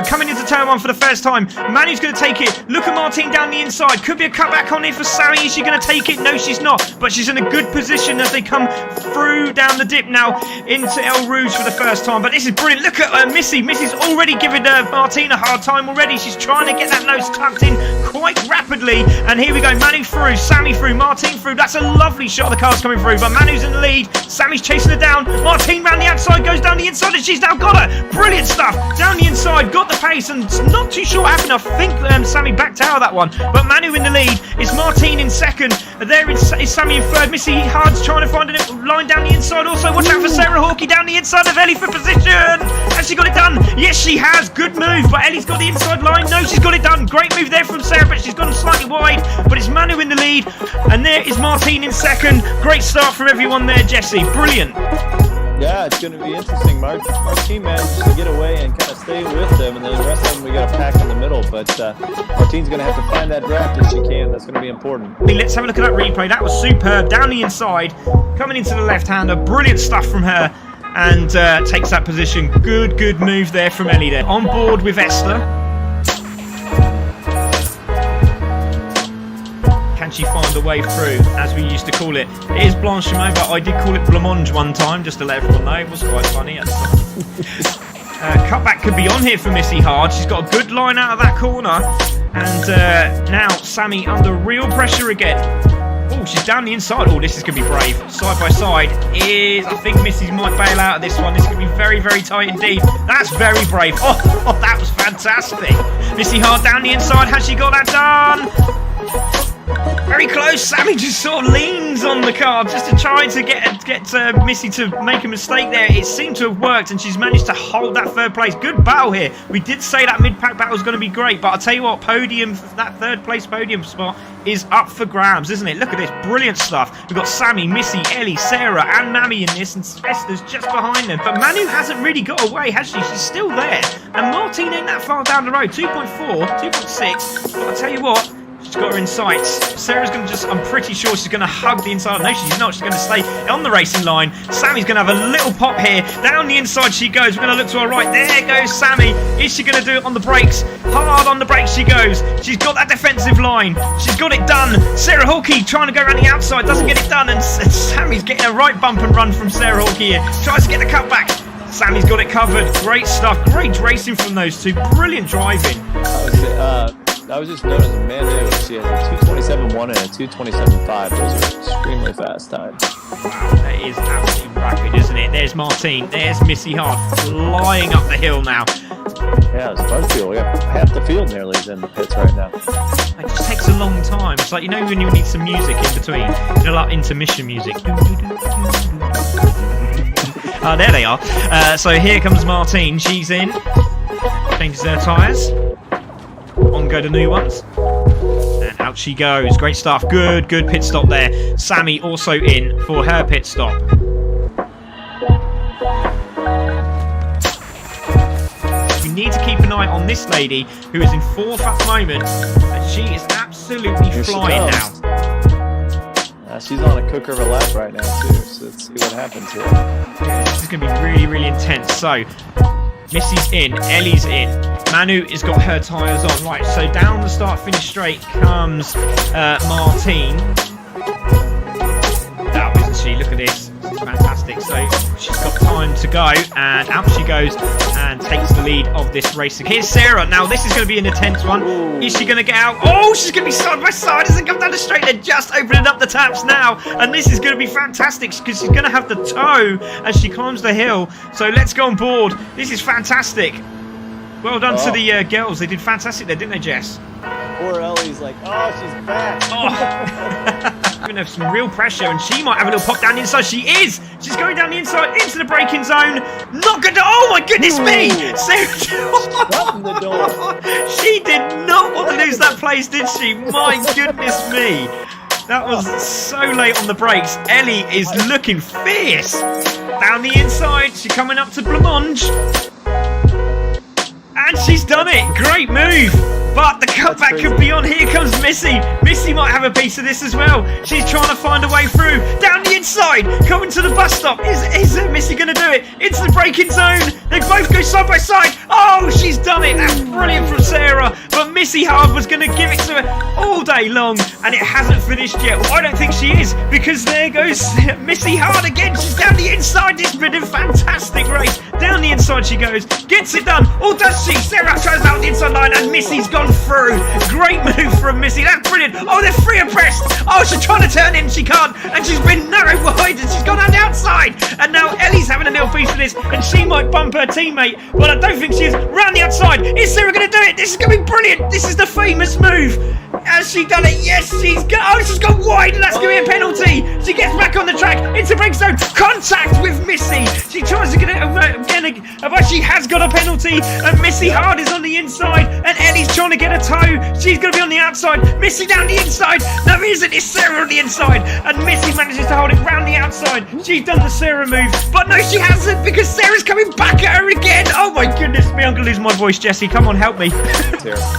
We're coming into turn one for the first time. Manu's going to take it. Look at Martine down the inside. Could be a cutback on here for Sammy. Is she going to take it? No, she's not. But she's in a good position as they come through down the dip now into El Rouge for the first time. But this is brilliant. Look at Missy. Missy's already giving Martine a hard time already. She's trying to get that nose tucked in quite rapidly. And here we go. Manu through. Sammy through. Martine through. That's a lovely shot of the cars coming through. But Manu's in the lead. Sammy's chasing her down. Martine round the outside. Goes down the inside. And she's now got her. Brilliant stuff. Down the inside. Got the pace. And not too sure what happened. I think Sammy backed out of that one. But Manu in the lead. It's Martine in second. There is Sammy in third. Missy Hard's trying to find a line down the inside. Also, watch out for Sarah Hawkey down the inside of Ellie for position. Has she got it done? Yes, she has. Good move. But Ellie's got the inside line. No, she's got it done. Great move there from Sarah, but she's gone slightly wide. But it's Manu in the lead. And there is Martine in second. Great start from everyone there, Jesse. Brilliant. Yeah, it's going to be interesting. Martine managed to get away and kind of stay with them, and then the rest of them we got a pack in the middle. But Martine's going to have to find that draft if she can. That's going to be important. Let's have a look at that replay. That was superb. Down the inside, coming into the left-hander. Brilliant stuff from her, and takes that position. Good move there from Ellie there. On board with Esther. Can she find a way through, as we used to call it? It is Blanchimay, but I did call it Blancmange one time, just to let everyone know. It was quite funny. Cutback could be on here for Missy Hard. She's got a good line out of that corner. And now Sammy under real pressure again. Oh, she's down the inside. Oh, this is going to be brave. Side by side is... I think Missy might bail out of this one. This is going to be very tight indeed. That's very brave. Oh, that was fantastic. Missy Hard down the inside. Has she got that done? Very close. Sammy just sort of leans on the car just to try to get Missy to make a mistake there. It seemed to have worked, and she's managed to hold that third place. Good battle here. We did say that mid-pack battle was going to be great, but I'll tell you what, that third place podium spot is up for grabs, isn't it? Look at this. Brilliant stuff. We've got Sammy, Missy, Ellie, Sarah, and Mammy in this, and Esther's just behind them. But Manu hasn't really got away, has she? She's still there. And Martine ain't that far down the road. 2.4, 2.6. But I'll tell you what, she's got her in sights. Sarah's going to I'm pretty sure she's going to hug the inside. No, she's not. She's going to stay on the racing line. Sammy's going to have a little pop here. Down the inside she goes. We're going to look to her right. There goes Sammy. Is she going to do it on the brakes? Hard on the brakes she goes. She's got that defensive line. She's got it done. Sarah Hawkey trying to go around the outside. Doesn't get it done. And Sammy's getting a right bump and run from Sarah Hawkey here. Tries to get the cutback. Sammy's got it covered. Great stuff. Great racing from those two. Brilliant driving. I was just noticing, Manu, she has a 2:27.1 and a 2:27.5. Those are extremely fast times. Wow, that is absolutely rapid, isn't it? There's Martine. There's Missy Hart flying up the hill now. Yeah, it's fun field. We got half the field nearly is in the pits right now. It just takes a long time. It's like, you know when you need some music in between? You know, like intermission music. Oh, there they are. So here comes Martine. She's in. Changes her tyres. On go the new ones. And out she goes. Great stuff. Good pit stop there. Sammy also in for her pit stop. We need to keep an eye on this lady who is in fourth at the moment. And she is absolutely flying now. She's on a cooker of a lap right now too. So let's see what happens here. Yeah, this is going to be really intense. So Missy's in, Ellie's in, Manu has got her tyres on. Right, so down the start-finish straight comes Martine. Oh, isn't she? Look at this. This is fantastic. So she's got time to go, and out she goes and takes the lead of this race. Here's Sarah. Now, this is going to be an intense one. Ooh. Is she going to get out? Oh, she's going to be side by side as they come down the straight. They're just opening up the taps now, and this is going to be fantastic because she's going to have the toe as she climbs the hill. So let's go on board. This is fantastic. Well done to the girls. They did fantastic there, didn't they, Jess? Poor Ellie's like, oh, she's back. Oh. Giving her some real pressure, and she might have a little pop down the inside. She is. She's going down the inside into the braking zone. Not good. Oh my goodness me! Shutting the door. She did not want to lose that place, did she? My goodness me! That was so late on the brakes. Ellie is looking fierce. Down the inside, she's coming up to Blancmange. And she's done it. Great move. But the cutback could be on. Here comes Missy. Missy might have a piece of this as well. She's trying to find a way through. Down the inside, coming to the bus stop. Is Missy going to do it? It's the braking zone. They both go side by side. Oh, she's done it. That's brilliant from Sarah. But Missy Hard was going to give it to her all day long, and it hasn't finished yet. Well, I don't think she is, because there goes Missy Hard again. She's down the inside. It's been a fantastic race. Down the inside she goes. Gets it done. Oh, does she? Sarah tries out the inside line, and Missy's gone through. Great move from Missy. That's brilliant. Oh, they're free abreast. Oh, she's trying to turn in. She can't. And she's been narrow wide, and she's gone on the outside. And now Ellie's having a little piece of this, and she might bump her teammate, but I don't think she is. Round the outside. Is Sarah going to do it? This is going to be brilliant. This is the famous move. Has she done it? Yes, she's gone wide, and that's going to be a penalty. She gets back on the track into break zone. Contact with Missy. She tries to get it again, but she has got a penalty, and Missy Hard is on the inside, and Ellie's trying to get a toe. She's going to be on the outside. Missy down the inside. No, it isn't. It's Sarah on the inside, and Missy manages to hold it round the outside. She's done the Sarah move, but no, she hasn't, because Sarah's coming back at her again. Oh my goodness me, I'm going to lose my voice, Jesse. Come on, help me.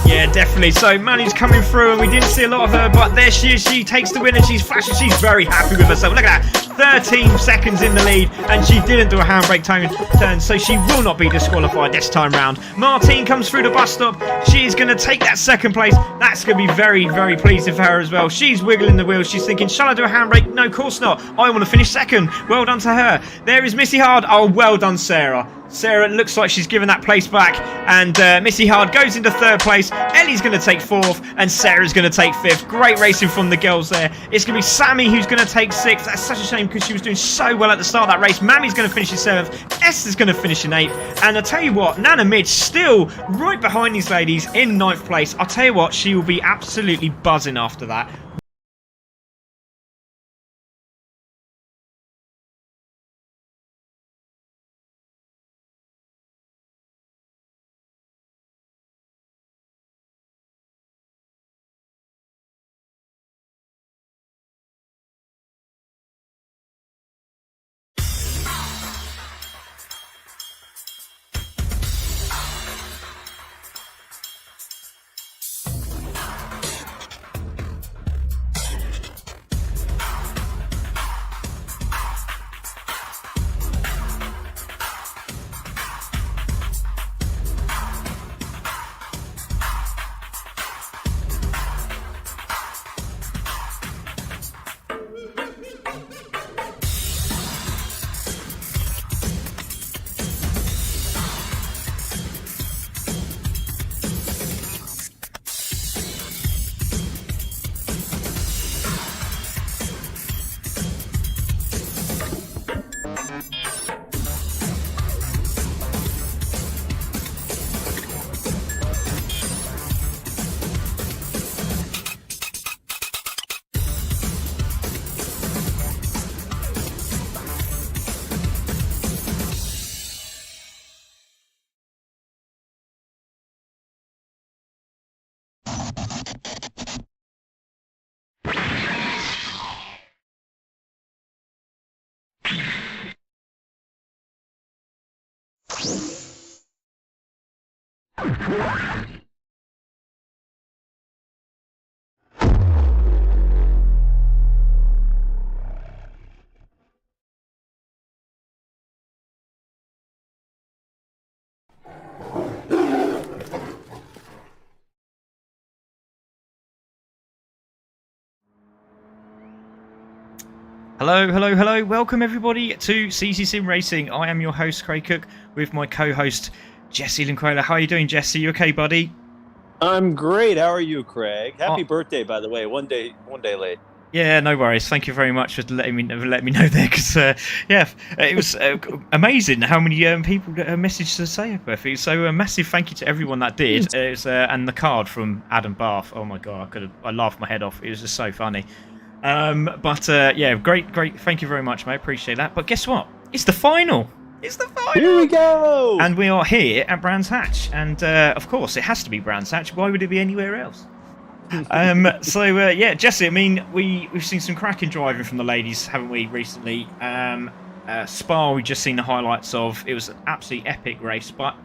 Yeah, definitely. So Manny's coming through, and we didn't see a lot of her, but there she is. She takes the win, and she's flashing. She's very happy with herself. Look at that. 13 seconds in the lead, and she didn't do a handbrake turn, so she will not be disqualified this time round. Martine comes through the bus stop. She's going to take that second place. That's going to be very, very pleasing for her as well. She's wiggling the wheels. She's thinking, shall I do a handbrake? No, of course not. I want to finish second. Well done to her. There is Missy Hard. Oh, well done, Sarah. Sarah looks like she's given that place back, and Missy Hard goes into third place. Ellie's going to take fourth, and Sarah's going to take fifth. Great racing from the girls there. It's going to be Sammy who's going to take sixth. That's such a shame, because she was doing so well at the start of that race. Mammy's going to finish in seventh. Esther's going to finish in eighth. And I'll tell you what, Nana Midge still right behind these ladies in ninth place. I'll tell you what, she will be absolutely buzzing after that. Hello, hello, hello. Welcome everybody to CC Sim Racing. I am your host, Craig Cook, with my co-host, Jesse Linquela. How are you doing, Jesse? You okay, buddy? I'm great. How are you, Craig? Happy birthday, by the way. One day late. Yeah, no worries. Thank you very much for letting me know there, because yeah, it was amazing how many people messaged to say happy birthday. So a massive thank you to everyone that did. It was, and the card from Adam Bath. Oh my god, I laughed my head off. It was just so funny. Yeah, great. Thank you very much, mate. Appreciate that. But guess what? It's the final. It's the final. Here we go. And we are here at Brands Hatch, and of course, it has to be Brands Hatch. Why would it be anywhere else? Yeah, Jesse. I mean, we've seen some cracking driving from the ladies, haven't we, recently? Spa, we've just seen the highlights of. It was an absolutely epic race, but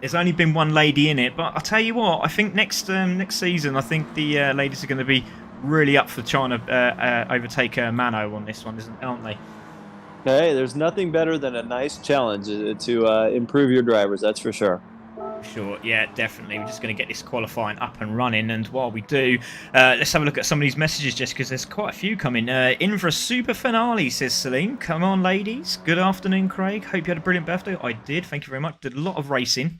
There's only been one lady in it, but I'll tell you what, I think next season, I think the ladies are going to be really up for trying to overtake Mano on this one, aren't they? Hey, there's nothing better than a nice challenge to improve your drivers, that's for sure. Sure, yeah, definitely. We're just going to get this qualifying up and running, and while we do, let's have a look at some of these messages, just because there's quite a few coming. In for a super finale, says Celine. Come on, ladies. Good afternoon, Craig. Hope you had a brilliant birthday. I did, thank you very much. Did a lot of racing.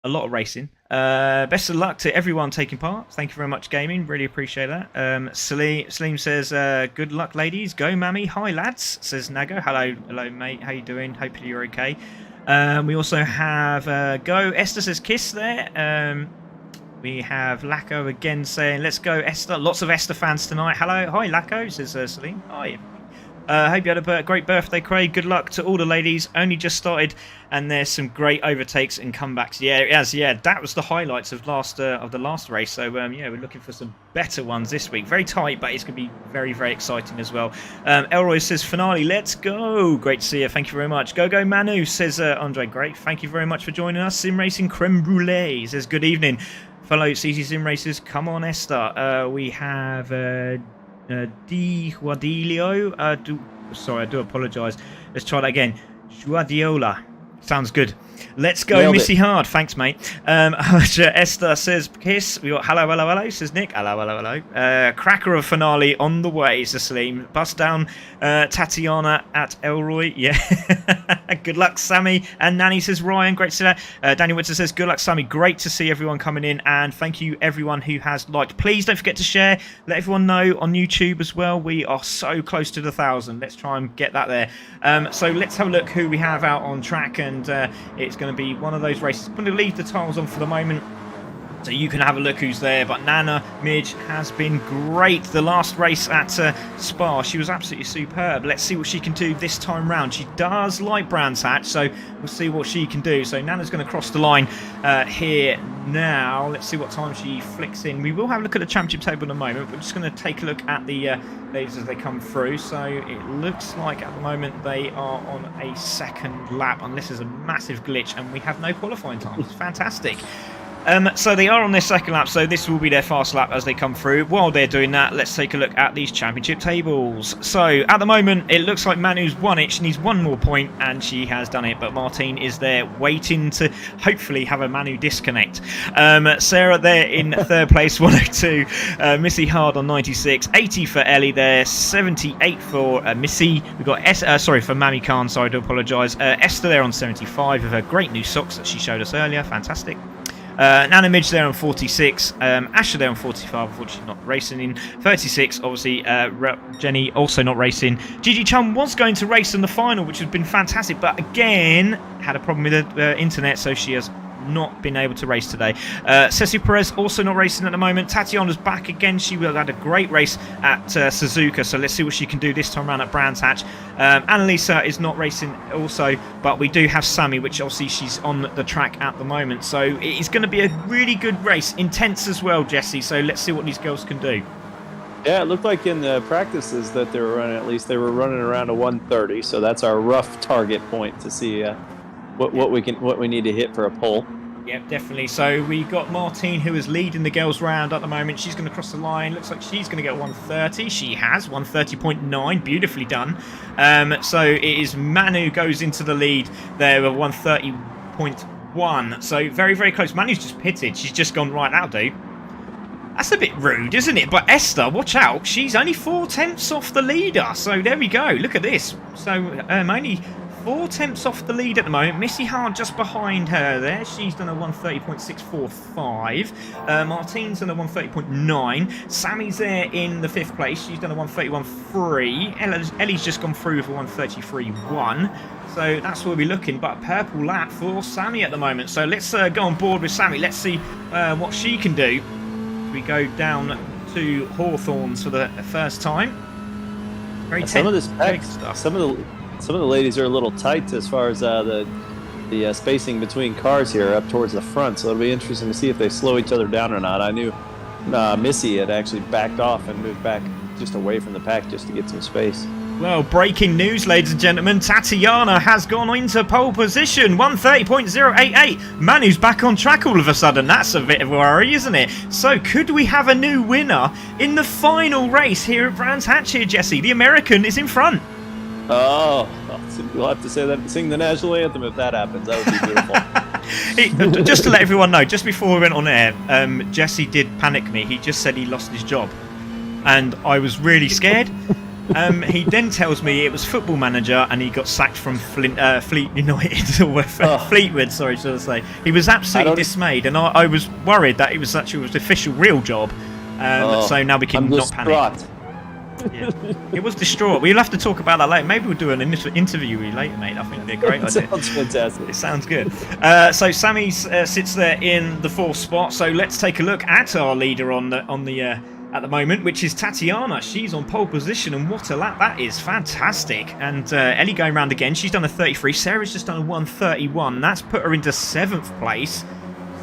Best of luck to everyone taking part. Thank you very much, gaming. Really appreciate that. Celine says, good luck, ladies. Go, mammy. Hi, lads, says Nago. Hello, mate. How you doing? Hope you're okay. We also have Go. Esther says kiss there. We have Lacko again saying, let's go, Esther. Lots of Esther fans tonight. Hello. Hi, Lacko, says Celine. Hi. Hope you had a great birthday, Craig. Good luck to all the ladies. Only just started, and there's some great overtakes and comebacks. Yeah, it has. Yeah, that was the highlights of the last race. So yeah, we're looking for some better ones this week. Very tight, but it's going to be very, very exciting as well. Elroy says finale. Let's go. Great to see you. Thank you very much. Go Manu, says Andre. Great. Thank you very much for joining us. Sim Racing Creme Brulee says good evening, fellow CC Sim Racers. Come on, Esther. We have. Di Guadilio. Sorry, I do apologise. Let's try that again. Guadiola. Sounds good. Let's go, Nailed Missy it. Hard. Thanks, mate. Esther says kiss. We got hello, says Nick. Hello. Cracker of finale on the way, says Salim. Bust down Tatiana at Elroy. Yeah. Good luck, Sammy. And Nanny says Ryan. Great to see that. Daniel Whitson says good luck, Sammy. Great to see everyone coming in. And thank you, everyone who has liked. Please don't forget to share. Let everyone know on YouTube as well. We are so close to the 1,000. Let's try and get that there. So let's have a look who we have out on track. And it's going to be one of those races. I'm going to leave the tiles on for the moment so you can have a look who's there. But Nana Midge has been great. The last race at Spa, she was absolutely superb. Let's see what she can do this time round. She does like Brands Hatch, so we'll see what she can do. So Nana's going to cross the line here now. Let's see what time she flicks in. We will have a look at the championship table in a moment. We're just going to take a look at the ladies as they come through. So it looks like at the moment they are on a second lap, unless there's a massive glitch and we have no qualifying times. Fantastic. So they are on their second lap, so this will be their fast lap as they come through. While they're doing that, let's take a look at these championship tables. So at the moment, it looks like Manu's won it. She needs one more point, and she has done it. But Martine is there waiting to hopefully have a Manu disconnect. Sarah there in third place, 102. Missy Hard on 96. 80 for Ellie there. 78 for Missy. We've got for Mami Khan, sorry, I do apologise. Esther there on 75 with her great new socks that she showed us earlier. Fantastic. Nana Midge there on 46, Asher there on 45, unfortunately not racing in 36, obviously Jenny also not racing. Gigi Chum was going to race in the final, which has been fantastic, but again had a problem with the internet, so she has not been able to race today. Ceci Perez also not racing at the moment. Tatiana's back again. She will have had a great race at Suzuka, so let's see what she can do this time around at Brands Hatch. Annalisa is not racing also, but we do have Sammy, which obviously she's on the track at the moment, so it is going to be a really good race, intense as well, Jesse, so let's see what these girls can do. Yeah, it looked like in the practices that they were running, at least they were running around a 130, so that's our rough target point to see what we need to hit for a pole. Yep, definitely. So we got Martine, who is leading the girls round at the moment. She's going to cross the line. Looks like she's going to get 130. She has 130.9. Beautifully done. So it is Manu goes into the lead there with 130.1. So very, very close. Manu's just pitted. She's just gone right out, dude. That's a bit rude, isn't it? But Esther, watch out. She's only 4/10 off the leader. So there we go. Look at this. So only 4/10 off the lead at the moment. Missy Hard just behind her there. She's done a 130.645. Martine's done a 130.9. Sammy's there in the 5th place. She's done a 131.3. Ellie's just gone through with a 133.1. So that's where we're looking. But a purple lap for Sammy at the moment. So let's go on board with Sammy. Let's see what she can do. We go down to Hawthorns for the first time. Very some of this pack, some of the ladies are a little tight as far as the spacing between cars here up towards the front, so it'll be interesting to see if they slow each other down or not. I knew Missy had actually backed off and moved back just away from the pack just to get some space. Well, breaking news, ladies and gentlemen. Tatiana has gone into pole position. 1:30.088. Manu's back on track all of a sudden. That's a bit of a worry, isn't it? So could we have a new winner in the final race here at Brands Hatch here, Jesse? The American is in front. Oh, we'll have to say that, sing the national anthem if that happens. That would be beautiful. Just to let everyone know, just before we went on air, Jesse did panic me. He just said he lost his job. And I was really scared. He then tells me it was Football Manager and he got sacked from Fleet United, or Fleetwood, sorry, should I say. He was absolutely dismayed, and I was worried that it was actually his official real job. So now we can not panic. Yeah. It was distraught. We'll have to talk about that later. Maybe we'll do an interview with you later, mate. I think it'd be a great idea. Sounds fantastic. It sounds good. So Sammy sits there in the 4th spot. So let's take a look at our leader on the at the moment, which is Tatiana. She's on pole position, and what a lap that is. Fantastic. And Ellie going round again. She's done a 33. Sarah's just done a 1:31. That's put her into 7th place.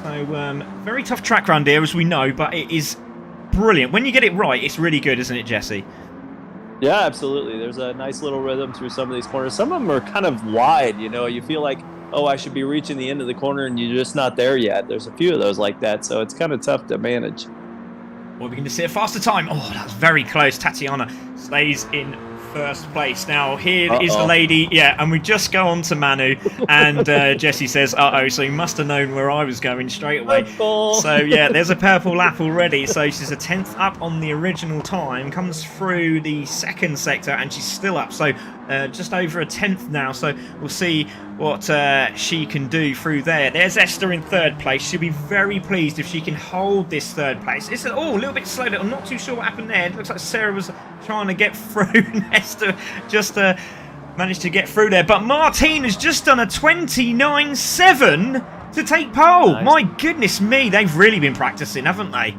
So very tough track round here, as we know, but it is brilliant. When you get it right, it's really good, isn't it, Jesse? Yeah, absolutely. There's a nice little rhythm through some of these corners. Some of them are kind of wide, you know. You feel like, oh, I should be reaching the end of the corner, and you're just not there yet. There's a few of those like that, so it's kind of tough to manage. Well, we're going to see a faster time. Oh, that's very close. Tatiana stays in 1st place. Now, here is the lady. Yeah, and we just go on to Manu. And Jesse says, uh-oh, so you must have known where I was going straight away. Purple. So, yeah, there's a purple lap already. So she's a 10th up on the original time. Comes through the 2nd sector, and she's still up. So just over a 10th now. So we'll see what she can do through there. There's Esther in 3rd place. She'll be very pleased if she can hold this 3rd place. It's a little bit slow. I'm not too sure what happened there. It looks like Sarah was trying to get through. Esther just managed to get through there. But Martine has just done a 29.7 to take pole. Nice. My goodness me, they've really been practicing, haven't they?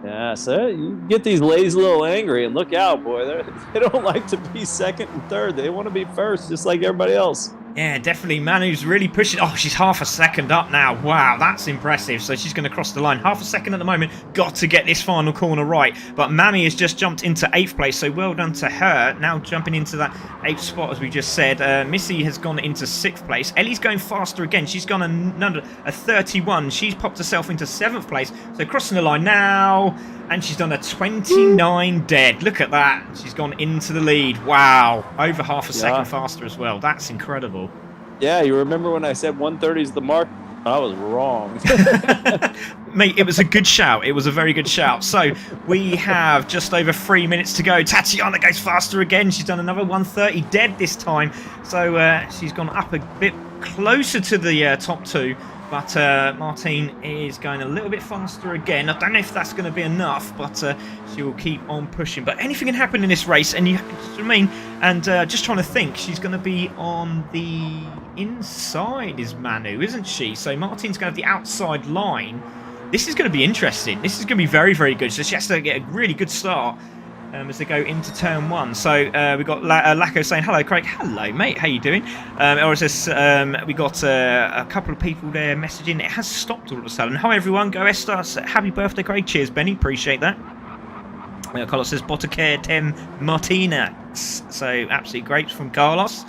Yeah, so you get these ladies a little angry, and look out, boy. They don't like to be 2nd and 3rd. They want to be 1st, just like everybody else. Yeah, definitely. Manu's really pushing. Oh, she's half a second up now. Wow, that's impressive. So she's going to cross the line. Half a second at the moment. Got to get this final corner right. But Mami has just jumped into 8th place, so well done to her. Now jumping into that 8th spot, as we just said. Missy has gone into 6th place. Ellie's going faster again. She's gone a 31. She's popped herself into 7th place. So crossing the line now. And she's done a 29 dead. Look at that. She's gone into the lead. Wow. Over half a second faster as well. That's incredible. Yeah, you remember when I said 130 is the mark? I was wrong. Mate, it was a good shout. It was a very good shout. So we have just over 3 minutes to go. Tatiana goes faster again. She's done another 130 dead this time. So she's gone up a bit closer to the top 2. But Martine is going a little bit faster again. I don't know if that's going to be enough, but she will keep on pushing. But anything can happen in this race, and you know what I mean? And just trying to think, she's going to be on the inside, is Manu, isn't she? So Martine's going to have the outside line. This is going to be interesting. This is going to be very, very good. So she has to get a really good start as they go into turn 1. So we've got Lacko saying, hello, Craig. Hello, mate. How you doing? Or is this, we got a couple of people there messaging. It has stopped all of a sudden. Hi, everyone. Go Esther. Happy birthday, Craig. Cheers, Benny. Appreciate that. Carlos says, Botacare Tem Martina. So absolutely great from Carlos.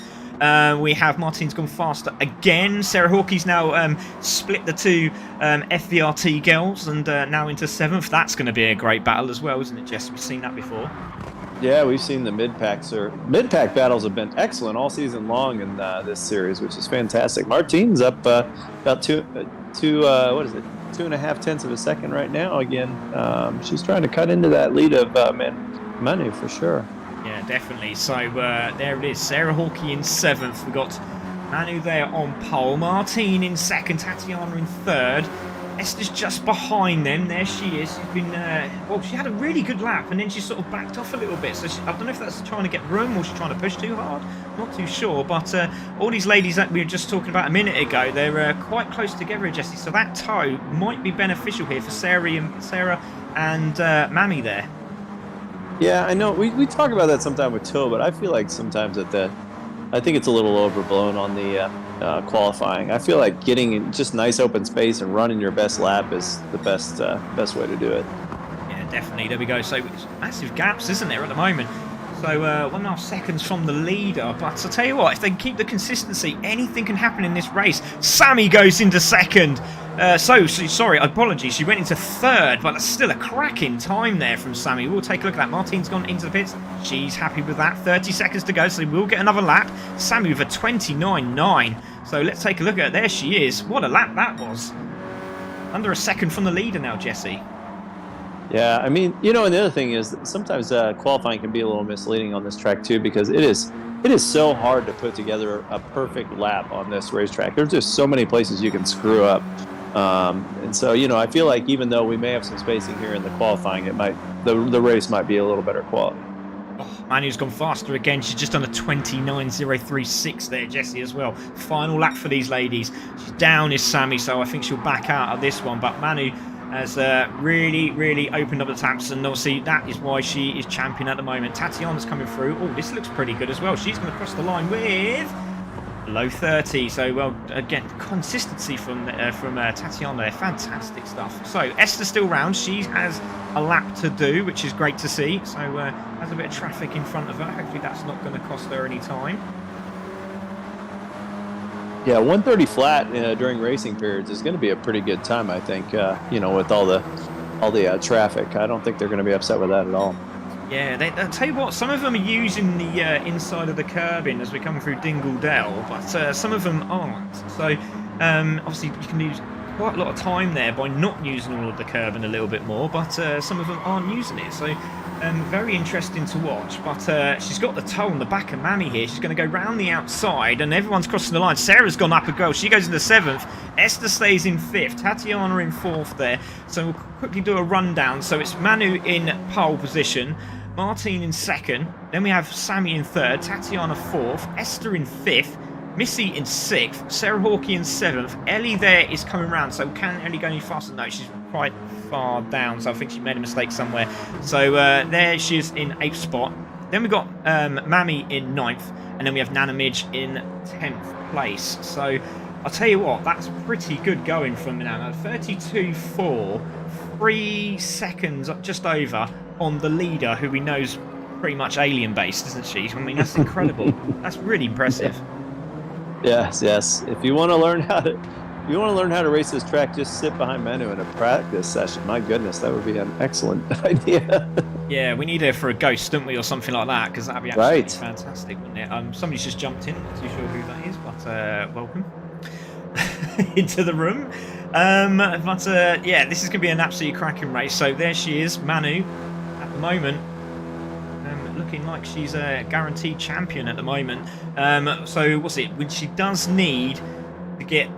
We have Martine's gone faster again. Sarah Hawkey's now split the two FVRT girls and now into 7th. That's going to be a great battle as well, isn't it, Jess? We've seen that before. Yeah, we've seen the mid-packs. Mid-pack battles have been excellent all season long in this series, which is fantastic. Martine's up about 2.5 tenths of a second right now. Again, she's trying to cut into that lead of Manu for sure. Yeah, definitely. So there it is. Sarah Hawkey in 7th. We've got Manu there on pole. Martine in 2nd. Tatiana in 3rd. Esther's just behind them. There she is. She's been, well, she had a really good lap, and then she sort of backed off a little bit. So I don't know if that's trying to get room or she's trying to push too hard. Not too sure. But all these ladies that we were just talking about a minute ago, they're quite close together, Jessie. So that toe might be beneficial here for Sarah and Mammy there. Yeah, I know. We talk about that sometime with toe, but I feel like sometimes I think it's a little overblown on the qualifying. I feel like getting in just nice open space and running your best lap is the best way to do it. Yeah, definitely. There we go. So it's massive gaps, isn't there, at the moment? So 1.5 seconds from the leader. But I'll tell you what, if they can keep the consistency, anything can happen in this race. Sammy goes into second. Sorry, apologies. She went into third, but that's still a cracking time there from Sammy. We'll take a look at that. Martine's gone into the pits. She's happy with that. 30 seconds to go, so we'll get another lap. Sammy with a 29.9. So let's take a look at it. There she is. What a lap that was. Under a second from the leader now, Jesse. Yeah, I mean, and the other thing is that sometimes qualifying can be a little misleading on this track too, because it is so hard to put together a perfect lap on this racetrack. There's just so many places you can screw up. And so, I feel like even though we may have some spacing here in the qualifying, the race might be a little better quality. Oh, Manu's gone faster again. She's just under 29.036 there, Jessie, as well. Final lap for these ladies. She's down is Sammy, so I think she'll back out of this one. But Manu has really opened up the taps, and obviously that is why she is champion at the moment. Tatiana's coming through. Oh, this looks pretty good as well. She's going to cross the line with low 30. So, well, again, consistency from Tatiana there. Fantastic stuff. So, Esther's still round. She has a lap to do, which is great to see. So, has a bit of traffic in front of her. Hopefully that's not going to cost her any time. Yeah, 130 flat during racing periods is going to be a pretty good time, I think, with all the traffic. I don't think they're going to be upset with that at all. Yeah, I'll tell you what, some of them are using the inside of the curbing as we come through Dingle Dell, but some of them aren't. So, obviously, you can lose quite a lot of time there by not using all of the curbing a little bit more, but some of them aren't using it. So, very interesting to watch. But she's got the toe on the back of Mammy here. She's going to go round the outside, and everyone's crossing the line. Sarah's gone up a goal. She goes into 7th. Esther stays in 5th. Tatiana in 4th there. So we'll quickly do a rundown. So it's Manu in pole position. Martine in 2nd, then we have Sammy in 3rd, Tatiana 4th, Esther in 5th, Missy in 6th, Sarah Hawkey in 7th. Ellie there is coming round, so can Ellie go any faster? No, she's quite far down, so I think she made a mistake somewhere. So there she is in 8th spot. Then we've got Mammy in 9th, and then we have Nana Midge in 10th place. So I'll tell you what, that's pretty good going from Nana. 32.4, 3 seconds just over on the leader, who we know is pretty much alien based, isn't she? I mean, that's incredible. That's really impressive. Yes. If you want to learn how to race this track, just sit behind Manu in a practice session. My goodness, that would be an excellent idea. Yeah, we need her for a ghost, don't we, or something like that, because that'd be absolutely fantastic, wouldn't it? Somebody's just jumped in, not too sure who that is, but welcome into the room. Yeah, this is going to be an absolutely cracking race. So there she is, Manu, at the moment, looking like she's a guaranteed champion at the moment. So what's it? When she does need to get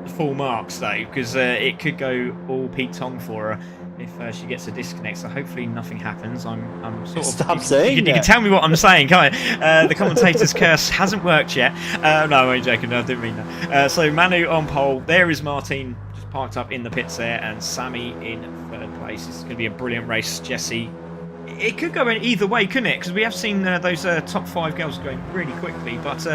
the full marks though, because it could go all Pete Tong for her if she gets a disconnect. So hopefully nothing happens. I'm sort of stop saying you can tell me what I'm saying, can't I? The commentator's curse hasn't worked yet. No, I'm joking. No, I didn't mean that. So Manu on pole. There is Martine just parked up in the pits there, and Sammy in 3rd place. This is going to be a brilliant race, Jessie. It could go in either way, couldn't it? Because we have seen those top 5 girls going really quickly, but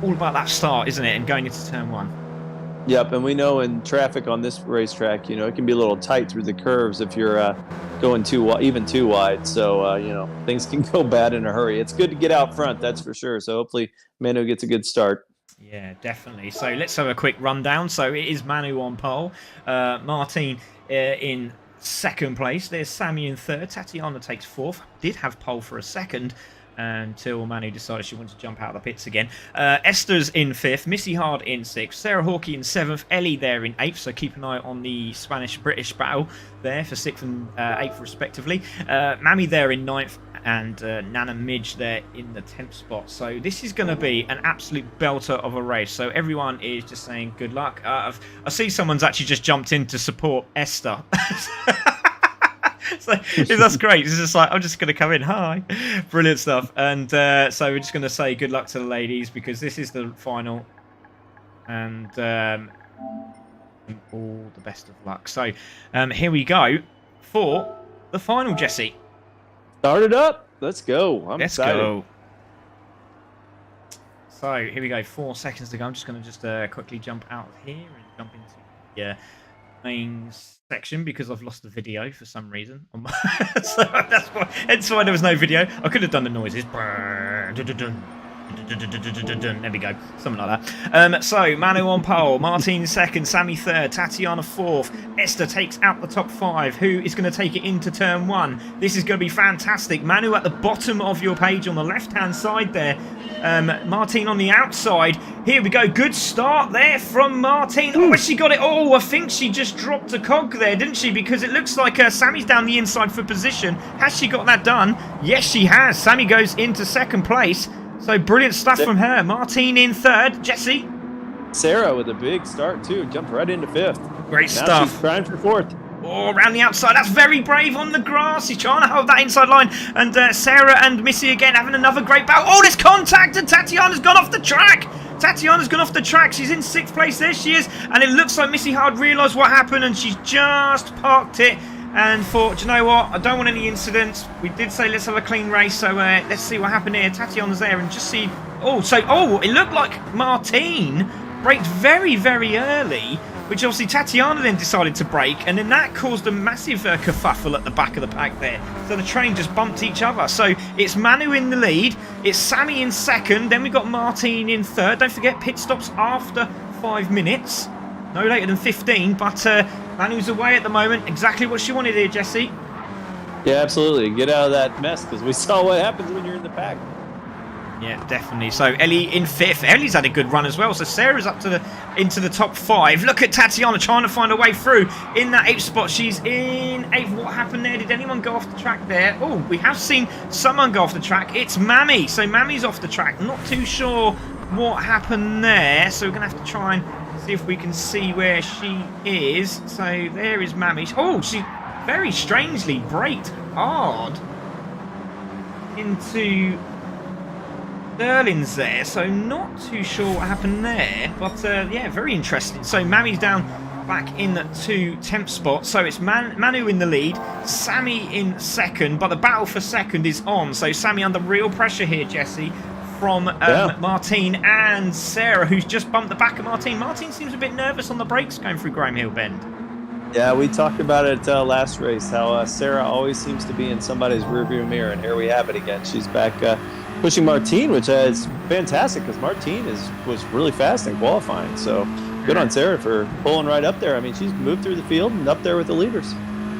all about that start, isn't it? And going into turn 1. Yep, and we know in traffic on this racetrack, it can be a little tight through the curves if you're going even too wide. So, things can go bad in a hurry. It's good to get out front, that's for sure. So hopefully Manu gets a good start. Yeah, definitely. So let's have a quick rundown. So it is Manu on pole, Martine in 2nd place. There's Sammy in 3rd. Tatiana takes 4th. Did have pole for a second until Manu decided she wanted to jump out of the pits again. Esther's in 5th. Missy Hard in 6th. Sarah Hawkey in 7th. Ellie there in 8th. So keep an eye on the Spanish-British battle there for 6th and 8th respectively. Mammy there in 9th. And Nana Midge there in the 10th spot. So this is going to be an absolute belter of a race. So everyone is just saying good luck. I see someone's actually just jumped in to support Esther. So that's great. It's just like, I'm just going to come in. Hi. Brilliant stuff. And so we're just going to say good luck to the ladies, because this is the final. And all the best of luck. So here we go for the final, Jessie. Start it up. Let's go. I'm excited. Go. So here we go. 4 seconds to go. I'm just going to quickly jump out of here and jump into main section because I've lost the video for some reason. So that's why there was no video. I could have done the noises. There we go, something like that. So Manu on pole, Martin second, Sammy third, Tatiana fourth. Esther takes out the top 5. Who is going to take it into turn 1? This is going to be fantastic. Manu at the bottom of your page on the left-hand side there. Martine on the outside. Here we go. Good start there from Martine. Oh, has she got it? Oh, I think she just dropped a cog there, didn't she? Because it looks like Sammy's down the inside for position. Has she got that done? Yes, she has. Sammy goes into second place. So brilliant stuff from her. Martine in third. Jesse. Sarah with a big start too. Jumped right into 5th. Great now stuff. She's trying for 4th. Oh, around the outside. That's very brave on the grass. He's trying to hold that inside line. And Sarah and Missy again having another great battle. Oh, there's contact and Tatiana's gone off the track. Tatiana's gone off the track. She's in 6th place. There she is. And it looks like Missy Hard realised what happened and she's just parked it. And thought, do you know what? I don't want any incidents. We did say let's have a clean race, so let's see what happened here. Tatiana's there and just see. Oh, it looked like Martine braked very, very early, which obviously Tatiana then decided to brake, and then that caused a massive kerfuffle at the back of the pack there. So the train just bumped each other. So it's Manu in the lead, it's Sammy in second, then we've got Martine in third. Don't forget pit stops after 5 minutes. No later than 15, but Manu's away at the moment. Exactly what she wanted here, Jesse. Yeah, absolutely. Get out of that mess, because we saw what happens when you're in the pack. Yeah, definitely. So Ellie in 5th. Ellie's had a good run as well. So Sarah's up to into the top 5. Look at Tatiana trying to find a way through in that 8th spot. She's in 8th. What happened there? Did anyone go off the track there? Oh, we have seen someone go off the track. It's Mammy. So Mammy's off the track. Not too sure what happened there. So we're going to have to try and see if we can see where she is. So there is Mammy. Oh, she very strangely braked hard into Sterling's there, so not too sure what happened there, but yeah, very interesting. So Mammy's down back in to 10th spot, so it's Manu in the lead, Sammy in second, but the battle for second is on. So Sammy under real pressure here, Jesse, from Martine and Sarah, who's just bumped the back of Martine. Martine seems a bit nervous on the brakes going through Graham Hill Bend. Yeah, we talked about it last race, how Sarah always seems to be in somebody's rearview mirror, and here we have it again. She's back pushing Martine, which is fantastic because Martine was really fast in qualifying. So good on Sarah for pulling right up there. I mean, she's moved through the field and up there with the leaders.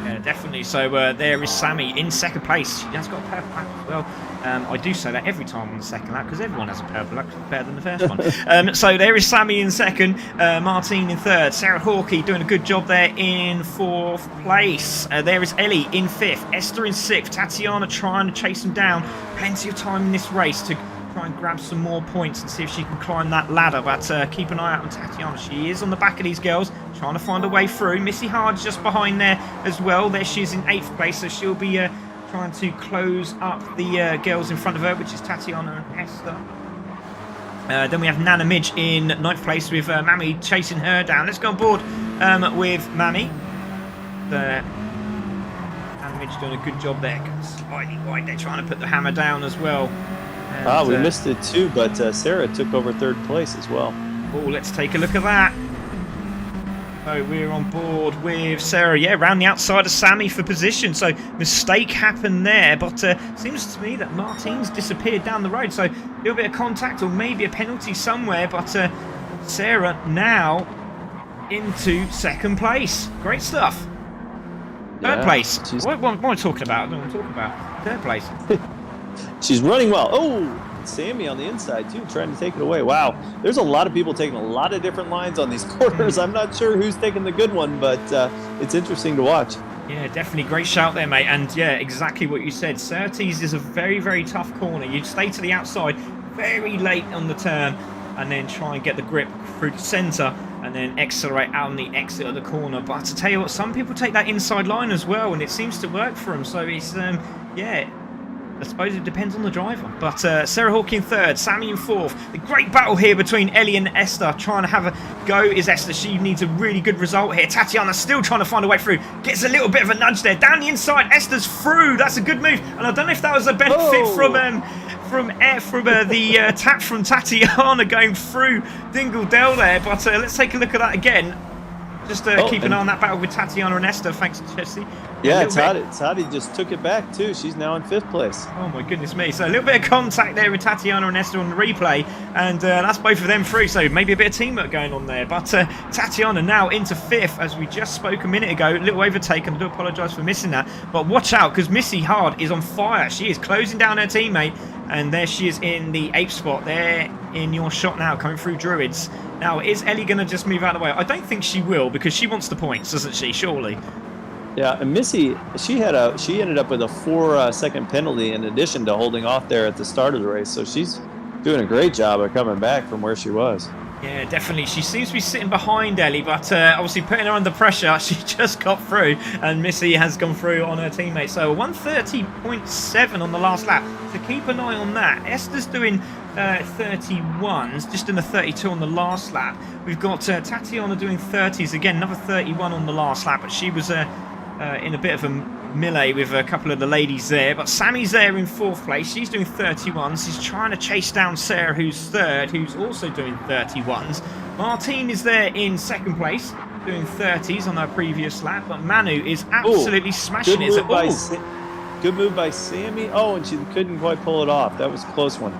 Yeah, definitely. So there is Sammy in second place. She has got a purple lap as well. I do say that every time on the second lap because everyone has a purple lap better than the first one. So there is Sammy in second, Martine in third, Sarah Hawkey doing a good job there in 4th place. There is Ellie in 5th, Esther in 6th, Tatiana trying to chase them down. Plenty of time in this race to try and grab some more points and see if she can climb that ladder, but keep an eye out on Tatiana. She is on the back of these girls, trying to find a way through. Missy Hard's just behind there as well. There she is in 8th place, so she'll be trying to close up the girls in front of her, which is Tatiana and Esther. Then we have Nana Midge in 9th place with Mammy chasing her down. Let's go on board with Mammy. Nana Midge doing a good job there. Slightly wide, they're trying to put the hammer down as well. And, we missed it too, but Sarah took over 3rd place as well. Oh, let's take a look at that. So we're on board with Sarah, yeah, around the outside of Sammy for position. So mistake happened there, but seems to me that Martine's disappeared down the road. So a little bit of contact or maybe a penalty somewhere, but Sarah now into 2nd place. Great stuff. 3rd place. What am I talking about? I don't want to talk about 3rd place. She's running well. Oh, Sammy on the inside too, trying to take it away. Wow, there's a lot of people taking a lot of different lines on these corners. I'm not sure who's taking the good one, but it's interesting to watch. Yeah, definitely great shout there, mate. And yeah, exactly what you said. Surtees is a very, very tough corner. You stay to the outside very late on the turn and then try and get the grip through the centre and then accelerate out on the exit of the corner. But to tell you what, some people take that inside line as well, and it seems to work for them. So it's, yeah, I suppose it depends on the driver. But Sarah Hawkey in 3rd, Sammy in 4th. The great battle here between Ellie and Esther. Trying to have a go is Esther. She needs a really good result here. Tatiana still trying to find a way through. Gets a little bit of a nudge there. Down the inside, Esther's through. That's a good move. And I don't know if that was a benefit from the tap from Tatiana going through Dingle Dell there. But let's take a look at that again. Just keep an eye on that battle with Tatiana and Esther. Thanks, Jesse. Yeah, Tati just took it back too. She's now in 5th place. Oh my goodness me. So a little bit of contact there with Tatiana and Esther on the replay, and that's both of them through, so maybe a bit of teamwork going on there. But Tatiana now into 5th, as we just spoke a minute ago. A little overtake, and I do apologise for missing that. But watch out, because Missy Hard is on fire. She is closing down her teammate, and there she is in the 8th spot there in your shot now, coming through Druids. Now, is Ellie going to just move out of the way? I don't think she will, because she wants the points, doesn't she? Surely. Yeah, and Missy, she ended up with a 4-second penalty in addition to holding off there at the start of the race. So she's doing a great job of coming back from where she was. Yeah, definitely. She seems to be sitting behind Ellie, but obviously putting her under pressure, she just got through, and Missy has gone through on her teammate. So 1:30.7 on the last lap. So keep an eye on that. Esther's doing 31s, just in the 32 on the last lap. We've got Tatiana doing 30s again, another 31 on the last lap, but she was in a bit of a melee with a couple of the ladies there. But Sammy's there in 4th place. She's doing 31s. She's trying to chase down Sarah, who's 3rd, who's also doing 31s. Martine is there in 2nd place, doing 30s on her previous lap. But Manu is absolutely smashing it. Good move by Sammy. Oh, and she couldn't quite pull it off. That was a close one.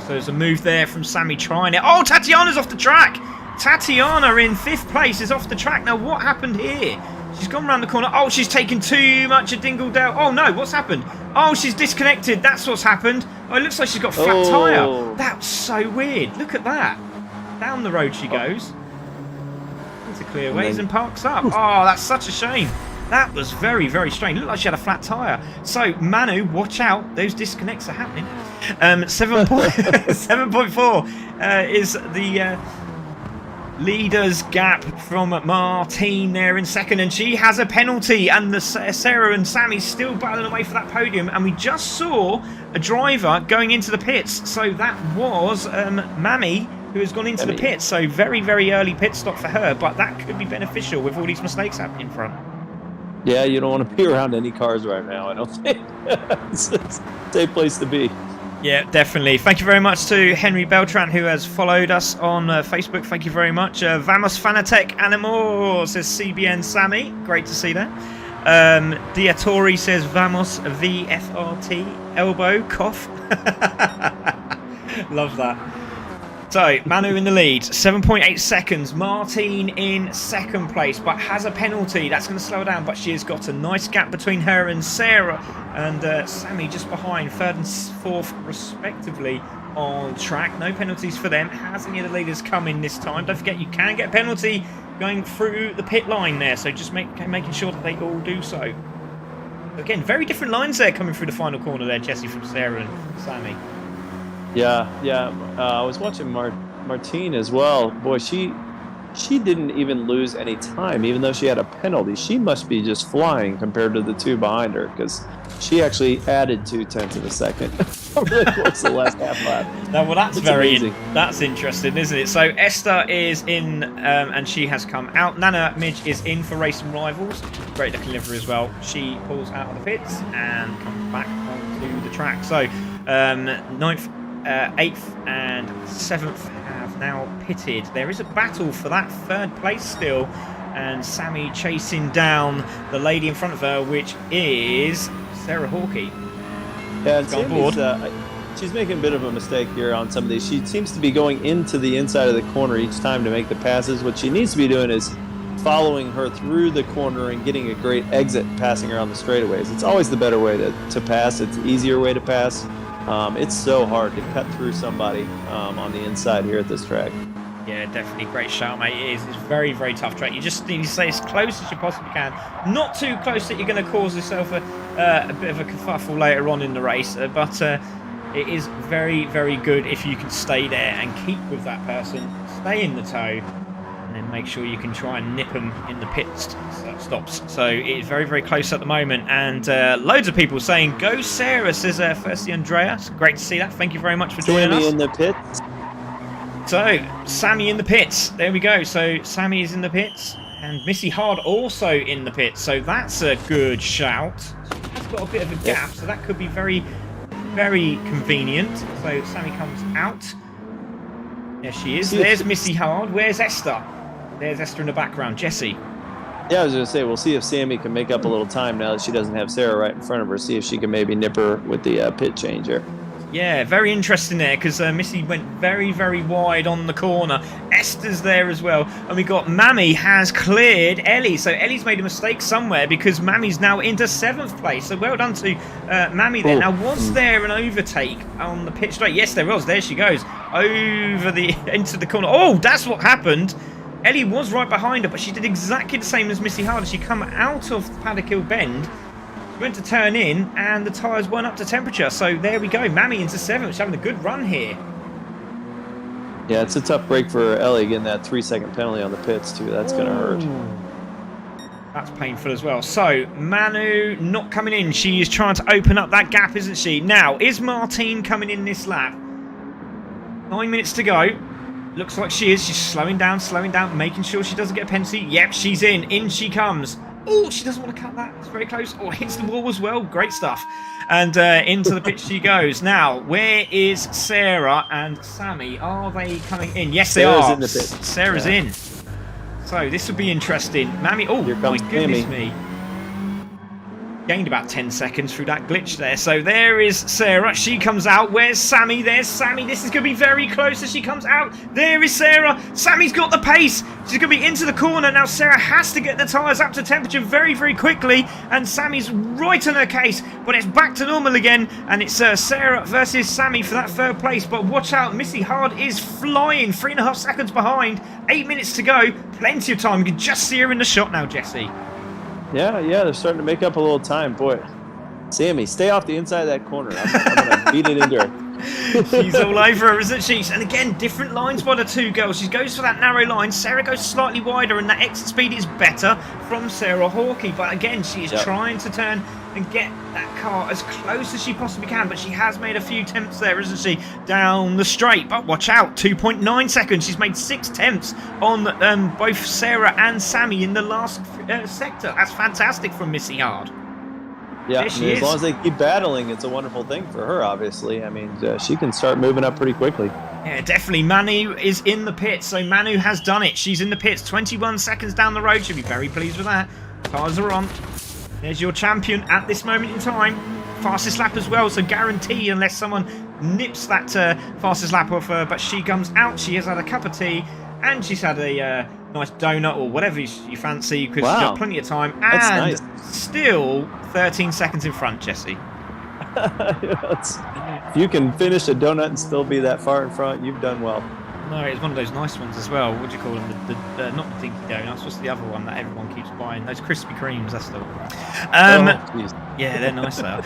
So there's a move there from Sammy trying it. Oh, Tatiana's off the track. Tatiana in 5th place is off the track. Now, what happened here? She's gone around the corner. Oh, she's taken too much of Dingle Dale. Oh, no, what's happened? Oh, she's disconnected. That's what's happened. Oh, it looks like she's got a flat tyre. That's so weird. Look at that. Down the road she goes. Into clear ways and parks up. Oh, that's such a shame. That was very, very strange. Looked like she had a flat tyre. So, Manu, watch out. Those disconnects are happening. 7.4 is the leader's gap from Martine there in 2nd, and she has a penalty, and the Sarah and Sammy still battling away for that podium. And we just saw a driver going into the pits, so that was Mammy, who has gone into the pits. So very, very early pit stop for her, but that could be beneficial with all these mistakes happening in front. Yeah, you don't want to be around any cars right now, I don't think. It's a safe place to be. Yeah, definitely. Thank you very much to Henry Beltran, who has followed us on Facebook. Thank you very much. Vamos Fanatec Animor says CBN Sammy. Great to see that. Diatori says Vamos VFRT. Elbow, cough. Love that. So, Manu in the lead, 7.8 seconds. Martine in 2nd place, but has a penalty. That's going to slow her down, but she has got a nice gap between her and Sarah. And Sammy just behind, 3rd and 4th, respectively, on track. No penalties for them. Has any of the leaders come in this time? Don't forget, you can get a penalty going through the pit line there, so just making sure that they all do so. Again, very different lines there coming through the final corner there, Jesse, from Sarah and Sammy. Yeah. I was watching Martine as well. Boy, she didn't even lose any time, even though she had a penalty. She must be just flying compared to the two behind her, because she actually added 0.2 of a second over the course of the last half lap. Now, well, that's that's interesting, isn't it? So Esther is in, and she has come out. Nana Midge is in for Racing Rivals. Great looking livery as well. She pulls out of the pits and comes back onto the track. So 9th. 8th and 7th have now pitted. There is a battle for that 3rd place still, and Sammy chasing down the lady in front of her, which is Sarah Hawkey. Yeah, and she's making a bit of a mistake here on some of these. She seems to be going into the inside of the corner each time to make the passes. What she needs to be doing is following her through the corner and getting a great exit, passing her on the straightaways. It's always the better way to pass. It's the easier way to pass. It's so hard to cut through somebody on the inside here at this track. Yeah, definitely. Great shout, mate. It is. It's very, very tough track. You just need to stay as close as you possibly can. Not too close that you're going to cause yourself a bit of a kerfuffle later on in the race. But it is very, very good if you can stay there and keep with that person. Stay in the tow. And then make sure you can try and nip them in the pit stops. So it is very, very close at the moment. And loads of people saying, go Sarah, says firstly Andrea. It's great to see that. Thank you very much for joining us. Sammy in the pits. So, Sammy in the pits. There we go. So, Sammy is in the pits. And Missy Hard also in the pits. So, that's a good shout. She has got a bit of a gap. So, that could be very, very convenient. So, Sammy comes out. There she is. There's Missy Hard. Where's Esther? There's Esther in the background. Jesse. Yeah, I was going to say, we'll see if Sammy can make up a little time now that she doesn't have Sarah right in front of her. See if she can maybe nip her with the pit change here. Yeah, very interesting there because Missy went very, very wide on the corner. Esther's there as well. And we got Mammy has cleared Ellie. So Ellie's made a mistake somewhere because Mammy's now into 7th place. So well done to Mammy there. Now, was there an overtake on the pit straight? Yes, there was. There she goes. Into the corner. Oh, that's what happened. Ellie was right behind her, but she did exactly the same as Missy Hard. She come out of Paddock Hill Bend. Went to turn in and the tyres weren't up to temperature, so there we go. Mammy into 7th. She's having a good run here. Yeah, it's a tough break for Ellie getting that 3-second penalty on the pits too. That's going to hurt. That's painful as well. So Manu not coming in. She is trying to open up that gap, isn't she? Now, is Martine coming in this lap? 9 minutes to go. Looks like she is. She's slowing down, making sure she doesn't get a penalty. Yep, she's in. In she comes. Oh, she doesn't want to cut that. It's very close. Oh, hits the wall as well. Great stuff. And into the pitch she goes. Now, where is Sarah and Sammy? Are they coming in? Yes, they are. In the pit. Sarah's in. So this would be interesting. Mammy. Oh, my goodness me. Gained about 10 seconds through that glitch there. So there is Sarah. She comes out. Where's Sammy? There's Sammy. This is going to be very close as she comes out. There is Sarah. Sammy's got the pace. She's going to be into the corner. Now Sarah has to get the tyres up to temperature very, very quickly. And Sammy's right on her case. But it's back to normal again. And it's Sarah versus Sammy for that 3rd place. But watch out. Missy Hard is flying. 3.5 seconds behind. 8 minutes to go. Plenty of time. You can just see her in the shot now, Jesse. Yeah, they're starting to make up a little time. Boy, Sammy, stay off the inside of that corner. I'm going to beat it into her. She's all over her, isn't she? And again, different lines by the two girls. She goes for that narrow line. Sarah goes slightly wider, and that exit speed is better from Sarah Hawkey. But again, she is trying to turn and get that car as close as she possibly can. But she has made a few attempts there, isn't she? Down the straight. But watch out, 2.9 seconds. She's made 6 attempts on both Sarah and Sammy in the last sector. That's fantastic from Missy Hard. Yeah, as long as they keep battling, it's a wonderful thing for her, obviously. I mean, she can start moving up pretty quickly. Yeah, definitely. Manu is in the pits, so Manu has done it. She's in the pits, 21 seconds down the road. She'll be very pleased with that. Tires are on. There's your champion at this moment in time. Fastest lap as well, so guarantee unless someone nips that fastest lap off her. But she comes out, she has had a cup of tea, and she's had a nice donut or whatever you fancy, because she's got plenty of time. And still 13 seconds in front, Jesse. If you can finish a donut and still be that far in front, you've done well. No, it's one of those nice ones as well. What do you call them? Not the Dinky Donuts. What's the other one that everyone keeps buying? Those Krispy Kremes, that's the one. Yeah, they're nice though.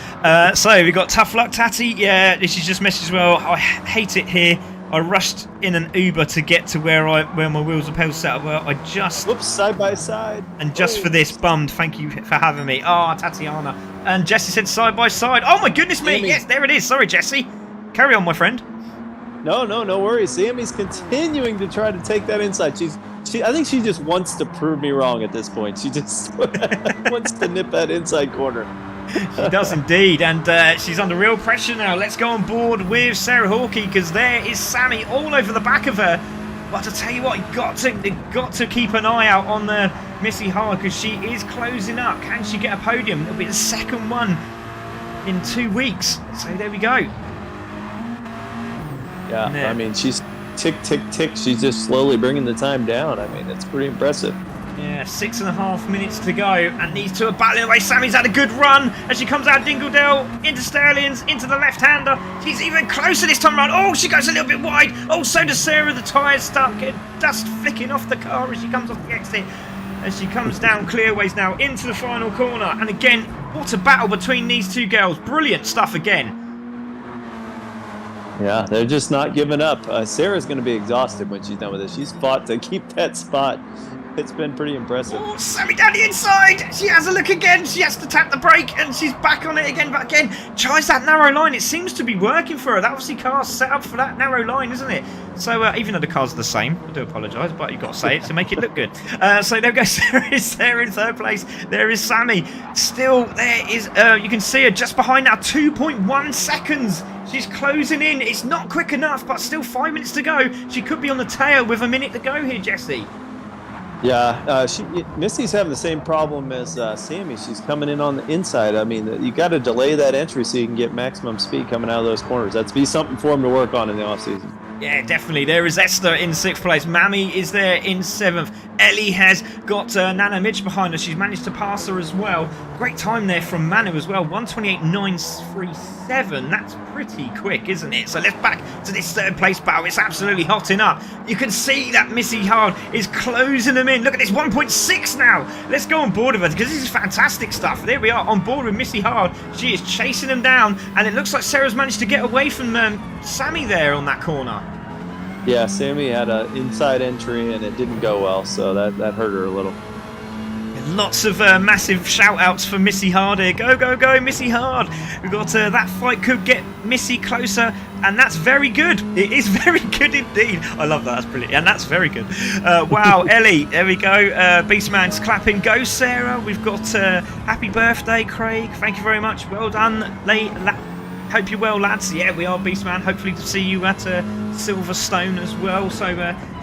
So we got Tough Luck Tatty. Yeah, this is just message as well. I hate it here. I rushed in an Uber to get to where my wheels and pedals set up. Well, I just... Whoops, side by side. And just for this, bummed. Thank you for having me. Tatiana. And Jesse said side by side. Oh my goodness me. Yes, there it is. Sorry, Jesse. Carry on, my friend. No worries. Sammy's continuing to try to take that inside. I think she just wants to prove me wrong at this point. She just wants to nip that inside corner. She does indeed, and she's under real pressure now. Let's go on board with Sarah Hawkey, because there is Sammy all over the back of her. But to tell you what, you've got to keep an eye out on the Missy Hard, because she is closing up. Can she get a podium? It'll be the second one in 2 weeks. So there we go. Yeah, I mean, she's tick, tick, tick. She's just slowly bringing the time down. I mean, it's pretty impressive. Yeah, 6.5 minutes to go, and these two are battling away. Sammy's had a good run as she comes out Dingledale into Sterling's, into the left-hander. She's even closer this time around. Oh, she goes a little bit wide. Oh, so does Sarah. The tyre's stuck. Dust flicking off the car as she comes off the exit. As she comes down Clearways now into the final corner. And again, what a battle between these two girls. Brilliant stuff again. Yeah, they're just not giving up. Sarah's going to be exhausted when she's done with this. She's fought to keep that spot. It's been pretty impressive. Oh, Sammy down the inside. She has a look again. She has to tap the brake, and she's back on it again. But again, tries that narrow line. It seems to be working for her. That obviously car's set up for that narrow line, isn't it? So even though the cars are the same, I do apologise, but you've got to say it to make it look good. So there we go. Sarah is there in third place. There is Sammy. Still, there is. You can see her just behind now. 2.1 seconds. She's closing in. It's not quick enough, but still 5 minutes to go. She could be on the tail with a minute to go here, Jesse. Yeah, Missy's having the same problem as Sammy. She's coming in on the inside. I mean, you got to delay that entry so you can get maximum speed coming out of those corners. That's be something for him to work on in the off season. Yeah, definitely. There is Esther in 6th place. Mammy is there in 7th. Ellie has got Nana Midge behind her. She's managed to pass her as well. Great time there from Manu as well. 1:28.937. That's pretty quick, isn't it? So let's back to this 3rd place battle. It's absolutely hotting up. You can see that Missy Hard is closing them in. Look at this, 1.6 now. Let's go on board with her because this is fantastic stuff. There we are on board with Missy Hard. She is chasing them down, and it looks like Sarah's managed to get away from Sammy there on that corner. Yeah, Sammy had an inside entry and it didn't go well, so that hurt her a little. Lots of massive shout outs for Missy Hard here. Go, go, go, Missy Hard. We've got that fight could get Missy closer, and that's very good. It is very good indeed. I love that. That's brilliant. And that's very good. Wow, Ellie. There we go. Beastman's clapping. Go, Sarah. We've got happy birthday, Craig. Thank you very much. Well done. Hope you're well, lads. Yeah, we are, Beastman. Hopefully to see you at Silverstone as well. So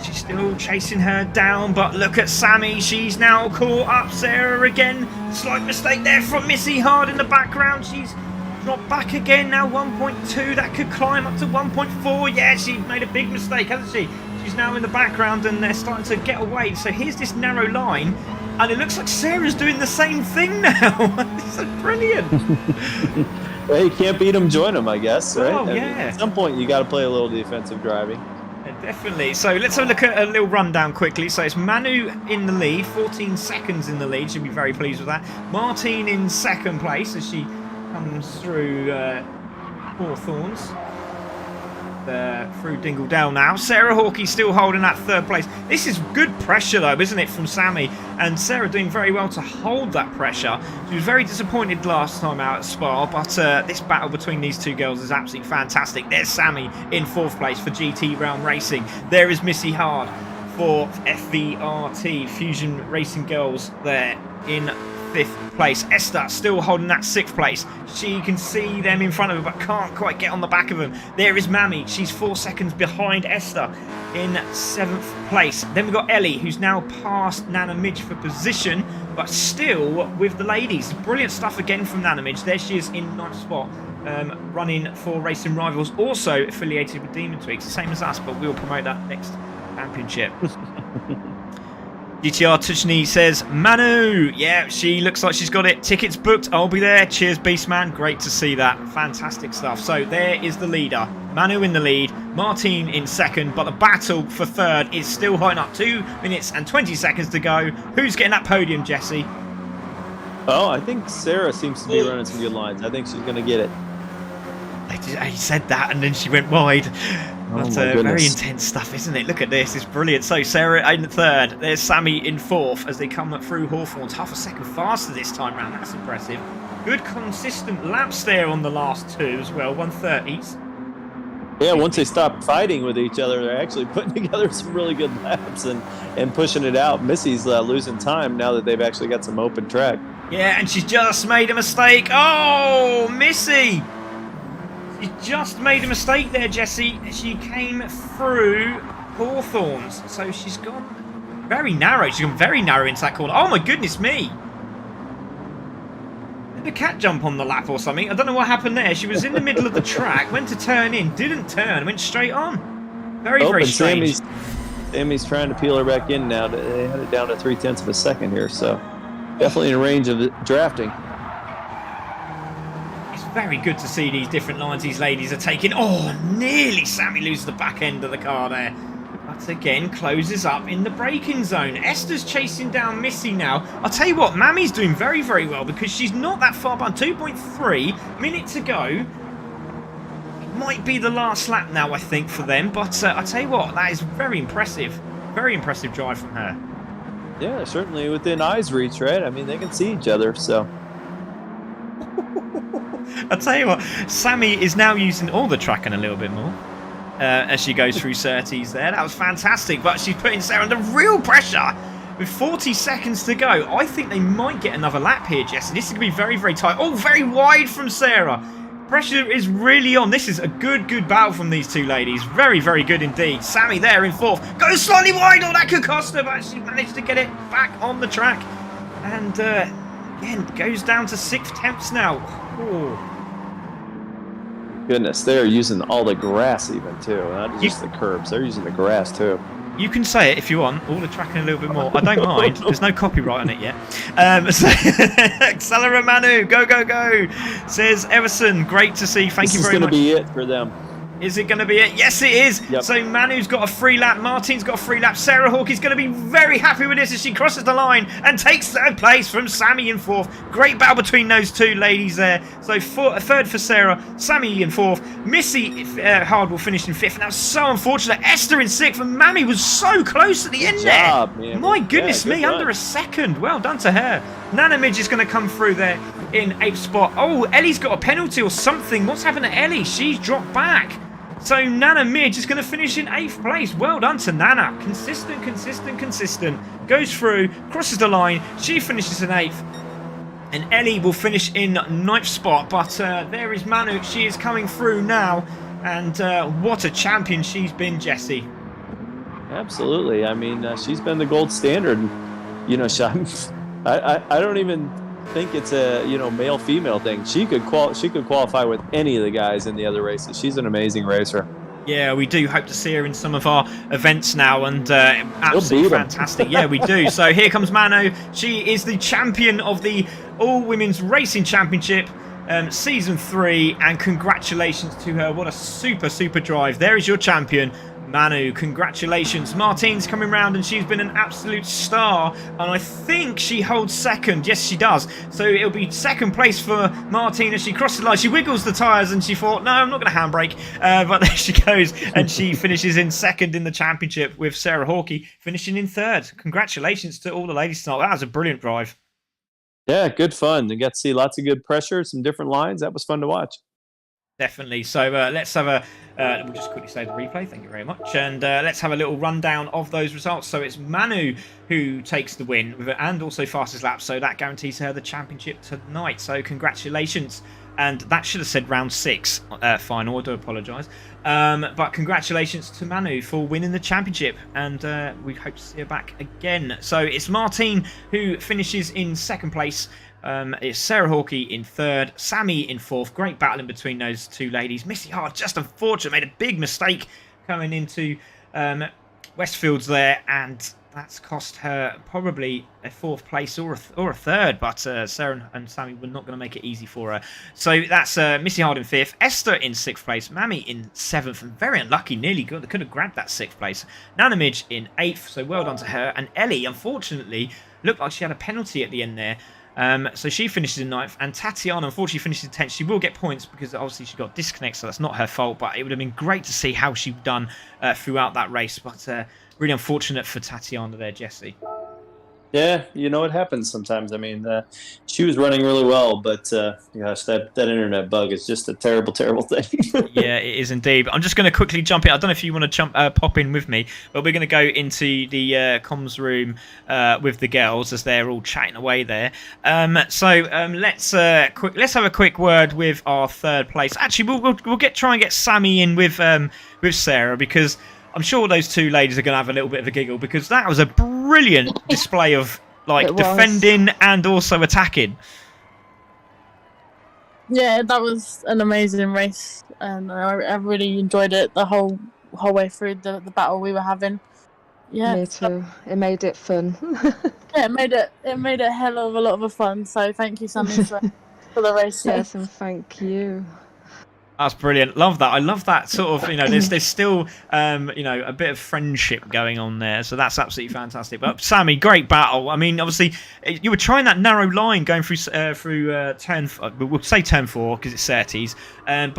she's still chasing her down. But look at Sammy. She's now caught up. Sarah again. Slight mistake there from Missy Hard in the background. She's dropped back again now. 1.2. That could climb up to 1.4. Yeah, she made a big mistake, hasn't she? She's now in the background and they're starting to get away. So here's this narrow line. And it looks like Sarah's doing the same thing now. This is brilliant. Well, you can't beat them, join them, I guess. Right? Oh, yeah. At some point, you got to play a little defensive driving. Yeah, definitely. So let's have a look at a little rundown quickly. So it's Manu in the lead, 14 seconds in the lead. She'll be very pleased with that. Martine in 2nd place as she comes through Hawthorns. Through Dingledale now. Sarah Hawkey still holding that 3rd place. This is good pressure though, isn't it, from Sammy? And Sarah doing very well to hold that pressure. She was very disappointed last time out at Spa, but this battle between these two girls is absolutely fantastic. There's Sammy in 4th place for GT Realm Racing. There is Missy Hard for FVRT Fusion Racing Girls there in 5th place. Esther still holding that 6th place. She can see them in front of her but can't quite get on the back of them. There is Mammy. She's 4 seconds behind Esther in 7th place. Then we've got Ellie, who's now past Nana Midge for position, but still with the ladies. Brilliant stuff again from Nana Midge. There she is in 9th spot. Running for Racing Rivals, also affiliated with Demon Tweaks, the same as us, but we'll promote that next championship. GTR Tuchny says, Manu, yeah, she looks like she's got it. Tickets booked, I'll be there. Cheers, Beastman. Great to see that. Fantastic stuff. So there is the leader. Manu in the lead, Martine in 2nd, but the battle for 3rd is still high up. 2 minutes and 20 seconds to go. Who's getting that podium, Jesse? Oh, I think Sarah seems to be running some good lines. I think she's going to get it. I said that and then she went wide. That's very intense stuff, isn't it? Look at this, it's brilliant. So Sarah in 3rd, there's Sammy in 4th as they come up through Hawthorns. Half a second faster this time round, that's impressive. Good consistent laps there on the last 2 as well, 130s. Yeah, once they stop fighting with each other, they're actually putting together some really good laps and pushing it out. Missy's losing time now that they've actually got some open track. Yeah, and she's just made a mistake. Oh, Missy! She just made a mistake there, Jesse. She came through Hawthorns, so she's gone very narrow. She's gone very narrow into that corner. Oh my goodness me! Did the cat jump on the lap or something? I don't know what happened there. She was in the middle of the track, went to turn in, didn't turn, went straight on. Very strange. Sammy's trying to peel her back in now. They had it down to 0.3 of a second here, so definitely in range of drafting. Very good to see these different lines these ladies are taking. Oh, nearly Sammy loses the back end of the car there. But again, closes up in the braking zone. Esther's chasing down Missy now. I'll tell you what, Mammy's doing very, very well because she's not that far behind. 2.3 minutes to go. It might be the last lap now, I think, for them. But I'll tell you what, that is very impressive. Very impressive drive from her. Yeah, certainly within eyes reach, right? I mean, they can see each other, so... I'll tell you what, Sammy is now using all the tracking a little bit more as she goes through Surtees there. That was fantastic, but she's putting Sarah under real pressure with 40 seconds to go. I think they might get another lap here, Jesse. This is going to be very, very tight. Oh, very wide from Sarah. Pressure is really on. This is a good battle from these two ladies. Very, very good indeed. Sammy there in fourth. Goes slightly wide. Oh, that could cost her, but she managed to get it back on the track. And again, goes down to 6 tenths now. Oh. Goodness, they're using all the grass even too. Not just the curbs. They're using the grass too. You can say it if you want, all the tracking a little bit more. I don't mind. There's no copyright on it yet. So, Accelera Manu, go, says Everson. Great to see. Thank you very much. This is going to be it for them. Is it going to be it? Yes, it is. Yep. So Manu's got a free lap. Martine's got a free lap. Sarah Hawkey's going to be very happy with this as she crosses the line and takes third place from Sammy in fourth. Great battle between those two ladies there. So third for Sarah, Sammy in fourth. Missy Hardwell finished in fifth. And that was so unfortunate. Esther in sixth. And Mammy was so close at the end there. Man. My goodness me, run. under a second. Well done to her. Nana Midge is going to come through there in eighth spot. Oh, Ellie's got a penalty or something. What's happened to Ellie? She's dropped back. So Nana Midge is going to finish in 8th place. Well done to Nana. Consistent. Goes through, crosses the line. She finishes in 8th. And Ellie will finish in 9th spot. But there is Manu. She is coming through now. And what a champion she's been, Jesse. Absolutely. I mean, she's been the gold standard. You know, I don't even think it's a male female thing. She could qualify with any of the guys in the other races. She's an amazing racer. Yeah, we do hope to see her in some of our events now, and absolutely fantastic. Yeah, we do. So here comes Manu. She is the champion of the All Women's Racing Championship Season 3, and congratulations to her. What a super drive. There is your champion, Manu. Congratulations. Martine's coming round and she's been an absolute star, and I think she holds second. Yes, she does. So it'll be second place for Martine as she crosses the line. She wiggles the tyres and she thought, no, I'm not going to handbrake, but there she goes, and she finishes in second in the championship, with Sarah Hawkey finishing in third. Congratulations to all the ladies tonight. That was a brilliant drive. Yeah, good fun. You got to see lots of good pressure, some different lines. That was fun to watch. Definitely. So let's have a we'll just quickly save the replay. Thank you very much. And let's have a little rundown of those results. So it's Manu who takes the win and also fastest lap. So that guarantees her the championship tonight. So congratulations. And that should have said round 6 final. I do apologise. But congratulations to Manu for winning the championship. And we hope to see her back again. So it's Martine who finishes in second place. It's Sarah Hawkey in third, Sammy in fourth. Great battle in between those two ladies. Missy Hard, just unfortunate, made a big mistake coming into Westfields there, and that's cost her probably a fourth place or a third. But Sarah and Sammy were not going to make it easy for her. So that's Missy Hard in fifth, Esther in sixth place, Mammy in seventh, and very unlucky, nearly good. They could have grabbed that sixth place. Nana Midge in eighth, so well done to her. And Ellie, unfortunately, looked like she had a penalty at the end there. So she finishes in 9th, and Tatiana unfortunately finishes in 10th. She will get points because obviously she got disconnected, so that's not her fault, but it would have been great to see how she'd done throughout that race. But really unfortunate for Tatiana there, Jesse. Yeah, it happens sometimes. I mean, she was running really well, but gosh, that internet bug is just a terrible thing. Yeah, it is indeed. I'm just going to quickly jump in. I don't know if you want to pop in with me, but we're going to go into the comms room with the girls as they're all chatting away there. Let's have a quick word with our third place. Actually, we'll try and get Sammy in with Sarah, because I'm sure those two ladies are going to have a little bit of a giggle, because that was a brilliant display of defending and also attacking. Yeah, that was an amazing race, and I really enjoyed it the whole way through the battle we were having. Yeah, me too. It made it fun. Yeah, it made it a hell of a lot of fun. So thank you, Sammy, for the race. Yes, and thank you. That's brilliant. Love that. I love that sort of, there's still, a bit of friendship going on there. So that's absolutely fantastic. But Sammy, great battle. I mean, obviously, you were trying that narrow line going through turn, we'll say turn 4 because it's Surtees. It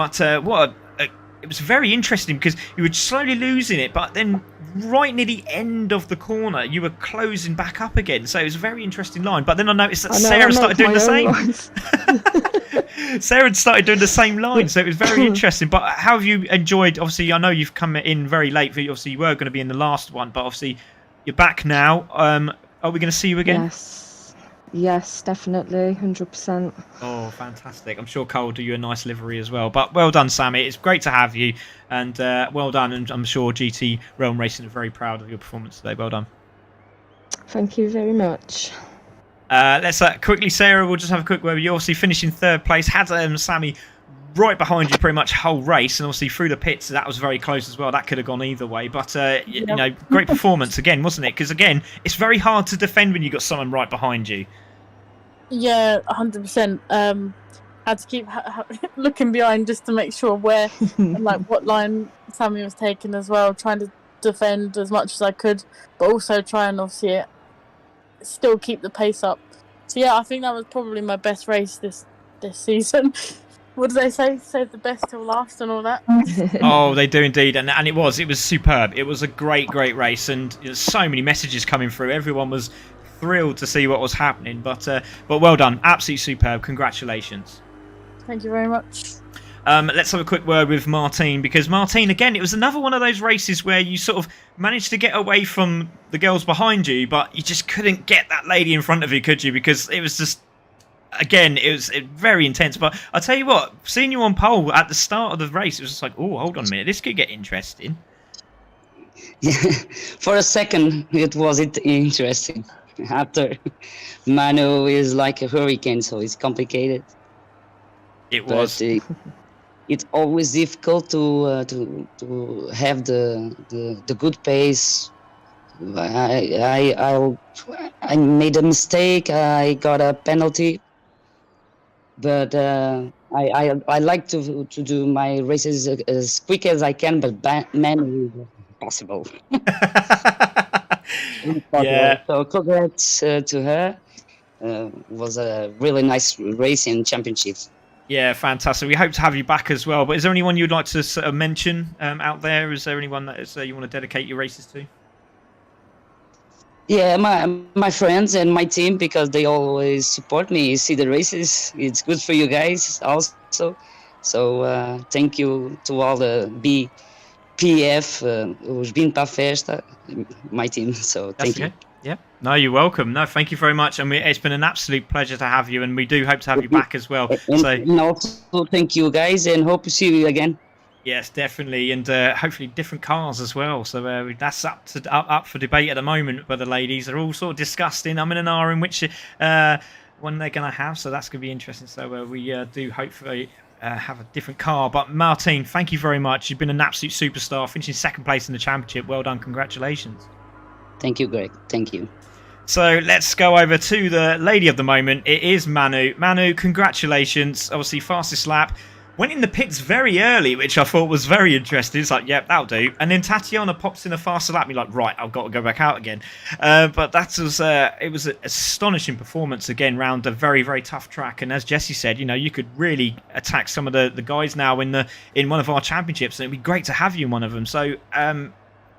was very interesting because you were slowly losing it, but then right near the end of the corner, you were closing back up again. So it was a very interesting line. But then I noticed that Sarah started doing the same. Sarah had started doing the same line, so it was very interesting. But how have you enjoyed? Obviously, I know you've come in very late. Obviously, you were going to be in the last one, but obviously, you're back now. Are we going to see you again? Yes. Yes, definitely, 100%. Oh, fantastic. I'm sure Cole will do you a nice livery as well. But well done, Sammy. It's great to have you. And well done. And I'm sure GT Realm Racing are very proud of your performance today. Well done. Thank you very much. Let's quickly, Sarah, we'll just have a quick word. You obviously finished in third place. Had Sammy right behind you pretty much whole race. And obviously through the pits, that was very close as well. That could have gone either way. But, you know, great performance again, wasn't it? Because, again, it's very hard to defend when you've got someone right behind you. Yeah, 100%. Had to keep looking behind just to make sure where and like what line Sammy was taking as well, trying to defend as much as I could, but also try and obviously still keep the pace up. So yeah, I think that was probably my best race this season. What do they say? Save the best till last and all that. Oh, they do indeed, and it was superb. It was a great race, and there's so many messages coming through. Everyone was thrilled to see what was happening, but well done, absolutely superb. Congratulations. Thank you very much. Let's have a quick word with Martine, because Martine, again, it was another one of those races where you sort of managed to get away from the girls behind you, but you just couldn't get that lady in front of you, could you? Because it was just, again, it was very intense. But I'll tell you what, seeing you on pole at the start of the race, it was just like, oh, hold on a minute, this could get interesting. Yeah, for a second it was interesting. After Manu is like a hurricane, so it's complicated. It was. But, it's always difficult to have the good pace. I made a mistake. I got a penalty, but I like to do my races as quick as I can. But manually is impossible. Yeah. So congrats to her. Was a really nice race in championships. Yeah, fantastic. We hope to have you back as well. But is there anyone you'd like to sort of mention out there? Is there anyone that is, you want to dedicate your races to? Yeah, my friends and my team, because they always support me. You see the races. It's good for you guys also. So thank you to all the BPF, os 20 para a festa, my team. So thank you. Yeah. No, you're welcome. No, thank you very much. And it's been an absolute pleasure to have you, and we do hope to have you back as well. And also thank you guys, and hope to see you again. Yes, definitely, and hopefully different cars as well. So that's up for debate at the moment. But the ladies are all sort of discussing. I'm in an hour in which one they're going to have. So that's going to be interesting. So we do hopefully have a different car. But Martine, thank you very much. You've been an absolute superstar, finishing second place in the championship. Well done, congratulations. Thank you, Greg. Thank you. So let's go over to the lady of the moment. It is Manu. Manu, congratulations. Obviously, fastest lap. Went in the pits very early, which I thought was very interesting. It's like, yep, that'll do. And then Tatiana pops in a faster lap. You're like, right, I've got to go back out again. But that was it was an astonishing performance again, round a very, very tough track. And as Jesse said, you know, you could really attack some of the guys now in one of our championships, and it'd be great to have you in one of them. So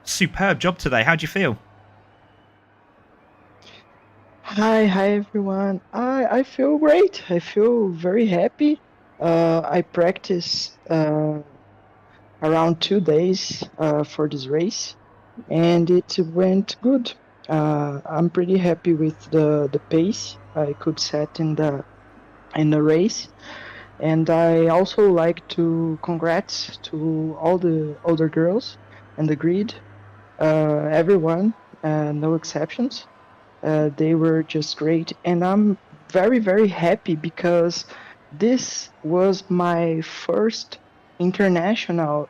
superb job today. How do you feel? Hi everyone. I feel great. I feel very happy. I practiced around 2 days for this race, and it went good. I'm pretty happy with the pace I could set in the race, and I also like to congrats to all the older girls and the grid, everyone, no exceptions. They were just great, and I'm very, very happy because this was my first international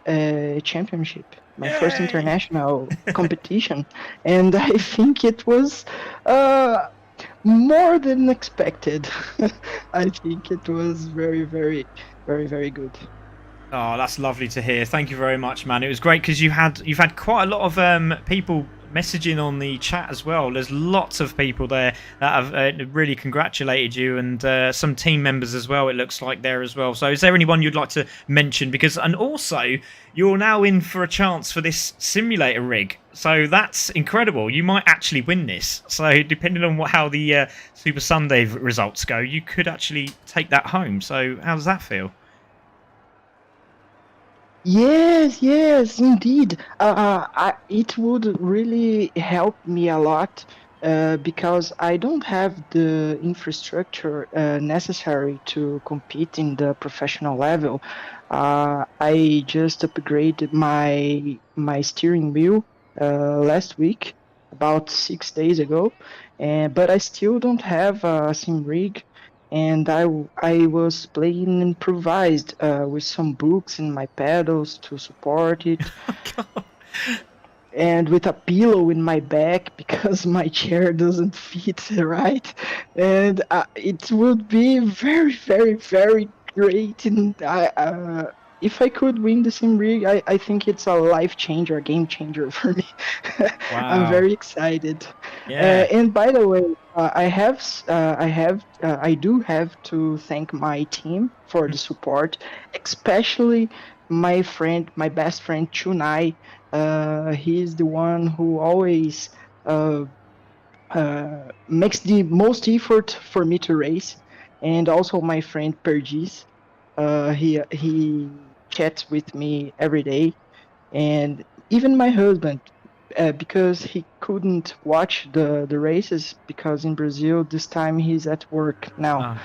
championship, my first international competition, and I think it was more than expected. I think it was very, very, very, very good. Oh, that's lovely to hear. Thank you very much, man. It was great because you've had quite a lot of people messaging on the chat as well. There's lots of people there that have really congratulated you, and some team members as well, it looks like, there as well. So is there anyone you'd like to mention? And also you're now in for a chance for this simulator rig, so that's incredible. You might actually win this, so depending on how the Super Sunday results go, you could actually take that home. So how does that feel? Yes, indeed. It would really help me a lot because I don't have the infrastructure necessary to compete in the professional level. I just upgraded my steering wheel last week, about 6 days ago, and but I still don't have a sim rig, and I was playing improvised with some books in my pedals to support it, and with a pillow in my back because my chair doesn't fit right, and it would be very, very, very great. And if I could win the sim rig, I think it's a life changer, a game changer for me. I'm Wow. very excited. Yeah. And by the way, I do have to thank my team for the support, especially my friend, my best friend Chunai. He's the one who always uh, makes the most effort for me to race, and also my friend Pergis. He chats with me every day, and even my husband, because he couldn't watch the races because in Brazil this time he's at work now, Oh.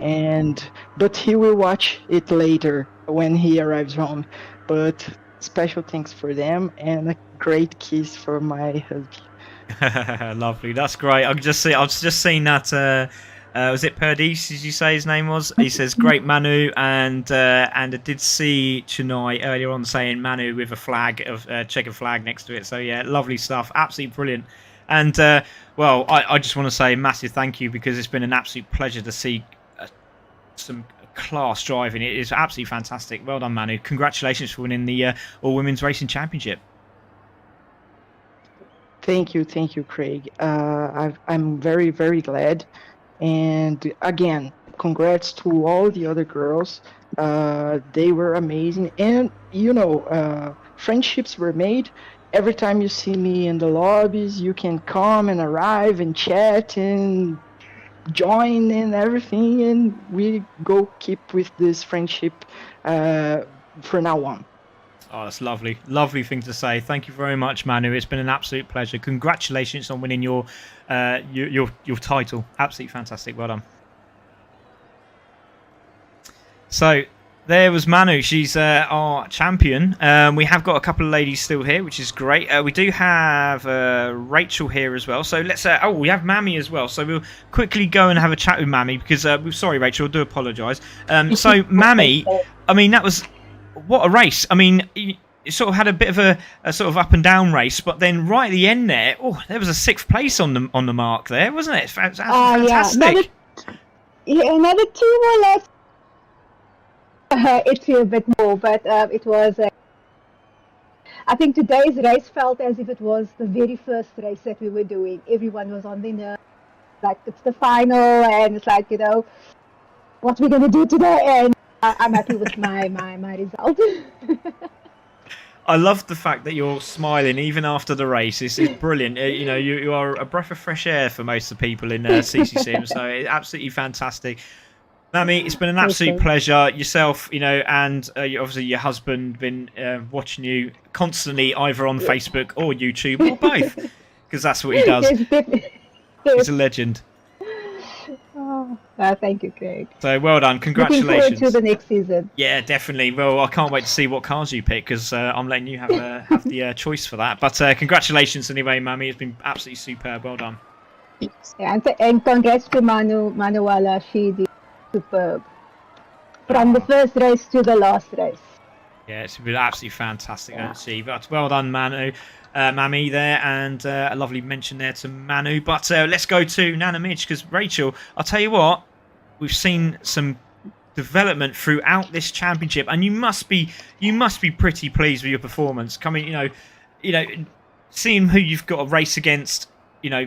and but he will watch it later when he arrives home. But special thanks for them, and a great kiss for my husband. Lovely. That's great. I was just seeing that. Was it Perdis? Did you say his name was? He says great Manu, and I did see Chennai earlier on saying Manu with a flag of checkered flag next to it. So yeah, lovely stuff. Absolutely brilliant. And well, I just want to say a massive thank you because it's been an absolute pleasure to see some class driving. It is absolutely fantastic. Well done, Manu. Congratulations for winning the All Women's Racing Championship. Thank you, Craig. I'm very, very glad. And again, congrats to all the other girls. They were amazing. And, friendships were made. Every time you see me in the lobbies, you can come and arrive and chat and join and everything. And we go keep with this friendship for now on. Oh, that's lovely. Lovely thing to say. Thank you very much, Manu. It's been an absolute pleasure. Congratulations on winning your title. Absolutely fantastic. Well done. So there was Manu. She's our champion. We have got a couple of ladies still here, which is great. We do have Rachel here as well. So let's. We have Mammy as well. So we'll quickly go and have a chat with Mammy because we're sorry, Rachel. I do apologise. So Mammy, I mean that was. What a race. I mean, you sort of had a bit of a sort of up and down race, but then right at the end there, there was a 6th place on the mark there, wasn't it? Fantastic. Yeah, another 2 more left. It's a bit more, but it was... I think today's race felt as if it was the very first race that we were doing. Everyone was on the nerve. Like, it's the final, and it's like, what we're going to do today, and I'm happy with my result. I love the fact that you're smiling even after the race. This is brilliant. You are a breath of fresh air for most of the people in CC Sim, so it's absolutely fantastic. Mammy, it's been an absolute pleasure. Yourself, and obviously your husband been watching you constantly either on Facebook or YouTube or both, because that's what he does. He's a legend. Thank you, Craig. So well done, congratulations. Looking forward to the next season. Yeah, definitely. Well, I can't wait to see what cars you pick because I'm letting you have the choice for that. But congratulations anyway, Mammy. It's been absolutely superb. Well done. Yeah, and congrats to Manuela. She did superb from the first race to the last race. Yeah, it's been absolutely fantastic to see. But well done, Manu. Mammy there, and a lovely mention there to Manu. But let's go to Nana Midge because Rachel, I'll tell you what, we've seen some development throughout this championship, and you must be pretty pleased with your performance. Coming, seeing who you've got to race against,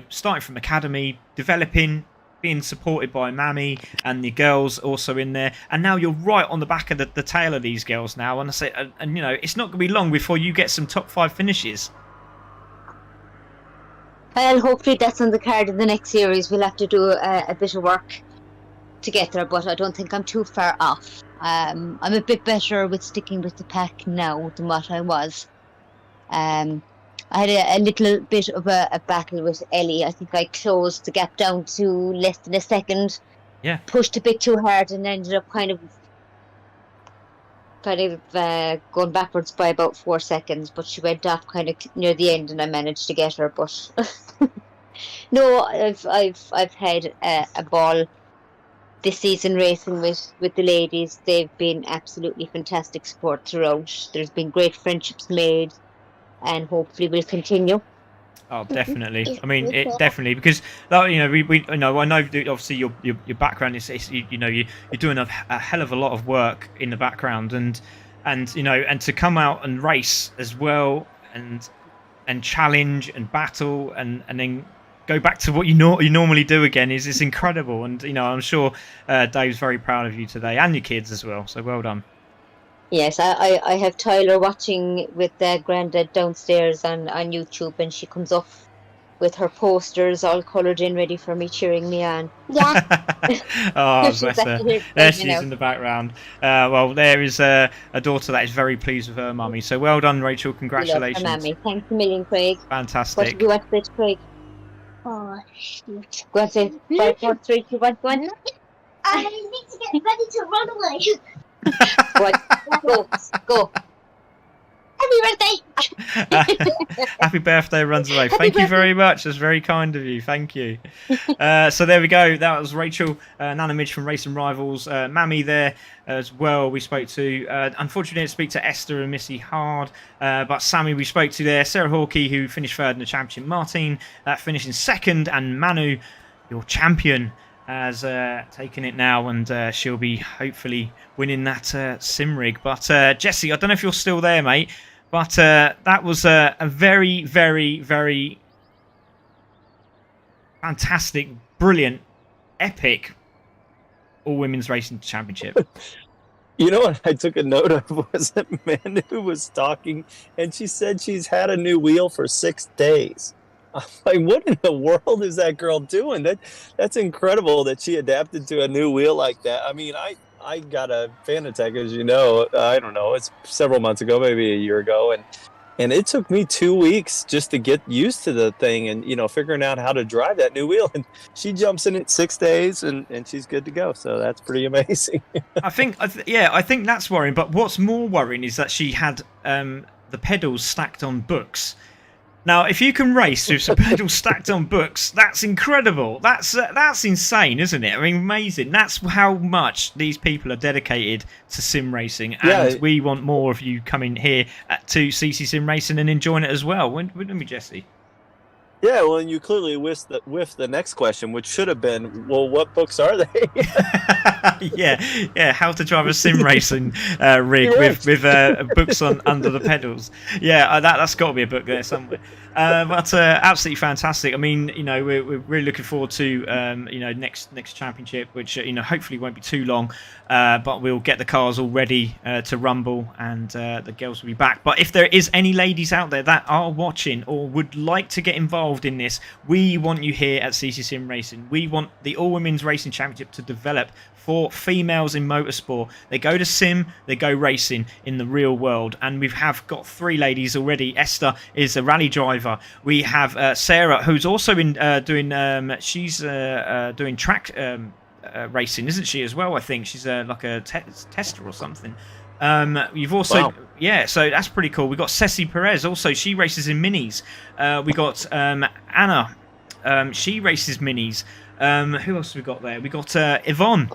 starting from academy, developing, being supported by Mammy and the girls also in there, and now you're right on the back of the tail of these girls now. And I say, and it's not going to be long before you get some top 5 finishes. Well, hopefully that's on the card in the next series. We'll have to do a bit of work to get there, but I don't think I'm too far off. I'm a bit better with sticking with the pack now than what I was. I I had a little bit of a battle with Ellie. I think I closed the gap down to less than a second. Yeah. Pushed a bit too hard and ended up kind of going backwards by about 4 seconds. But she went off kind of near the end, and I managed to get her. But no, I've had a ball this season racing with the ladies. They've been absolutely fantastic support throughout. There's been great friendships made, and hopefully will continue. Oh, definitely. I mean, it definitely, because you know, we you know, I know that obviously your background is you know, you're doing a hell of a lot of work in the background, and you know, and to come out and race as well, and challenge and battle, and then go back to what you normally do again is incredible. And you know, I'm sure Dave's very proud of you today, and your kids as well. So well done. Yes, I have Tyler watching with Grandad downstairs on YouTube, and she comes up with her posters all coloured in, ready for me, cheering me on. Yeah. Oh, bless her. There she is in the background. Well, there is a daughter that is very pleased with her mummy. So well done, Rachel. Congratulations. Love her mummy. Thanks a million, Craig. Fantastic. What do you want to say to Craig? Oh, shoot. Go on, say 5, 4, 3, 2, 1, go on. I need to get ready to run away. Go. Happy birthday! Happy birthday runs away. Thank you very much. That's very kind of you. Thank you. So there we go. That was Rachel, Nana Midge from Racing Rivals. Mammy there as well. We spoke to. Unfortunately, didn't speak to Esther and Missy Hard, but Sammy we spoke to there. Sarah Hawkey, who finished third in the championship. Martine finished in second, and Manu, your champion, has taken it now, and she'll be hopefully winning that sim rig. But Jesse, I don't know if you're still there, mate, but that was a very, very, very fantastic, brilliant, epic all-women's racing championship. You know what I took a note of was that Manu was talking, and she said she's had a new wheel for 6 days. I'm like, what in the world is that girl doing? That's incredible that she adapted to a new wheel like that. I mean, I got a Fanatec, as you know. I don't know, it's several months ago, maybe a year ago, and it took me 2 weeks just to get used to the thing, and you know, figuring out how to drive that new wheel. And she jumps in it 6 days, and she's good to go. So that's pretty amazing. I think that's worrying. But what's more worrying is that she had the pedals stacked on books. Now, if you can race with some pedals stacked on books, that's incredible. That's insane, isn't it? I mean, amazing. That's how much these people are dedicated to sim racing, and we want more of you coming here to CC Sim Racing and enjoying it as well. Wouldn't we, Jesse? Yeah, well, and you clearly whiffed the next question, which should have been, well, what books are they? yeah, how to drive a sim racing rig with books on under the pedals. Yeah, that's got to be a book there somewhere. But absolutely fantastic. I mean, you know, we're really looking forward to you know, next championship, which you know, hopefully won't be too long. But we'll get the cars all ready to rumble, and the girls will be back. But if there is any ladies out there that are watching or would like to get involved in this, we want you here at CC Sim Racing. We want the All Women's Racing Championship to develop for females in motorsport. They go to sim, they go racing in the real world, and we have got 3 ladies already. Esther is a rally driver. We have Sarah, who's also in doing she's doing track racing, isn't she, as well? I think she's like a tester or something. You've also so that's pretty cool. We've got Ceci Perez also. She races in minis. We got Anna. She races minis. Who else have we got there? We got Yvonne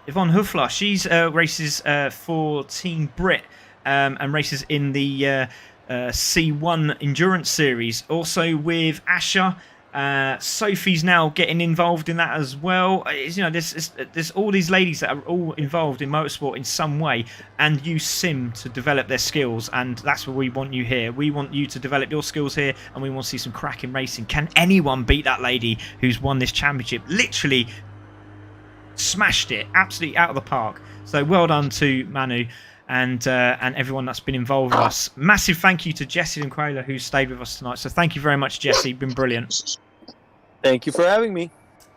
Huffler. She's races for Team Brit and races in the C1 Endurance Series. Also with Asher. Sophie's now getting involved in that as well. You know, there's all these ladies that are all involved in motorsport in some way and use sim to develop their skills, and that's where we want you here. We want you to develop your skills here, and we want to see some cracking racing. Can anyone beat that lady who's won this championship? Literally smashed it, absolutely out of the park. So well done to Manu and everyone that's been involved with us. Massive thank you to Jesse and Quayla, who stayed with us tonight. So thank you very much, Jesse. Been brilliant. Thank you for having me.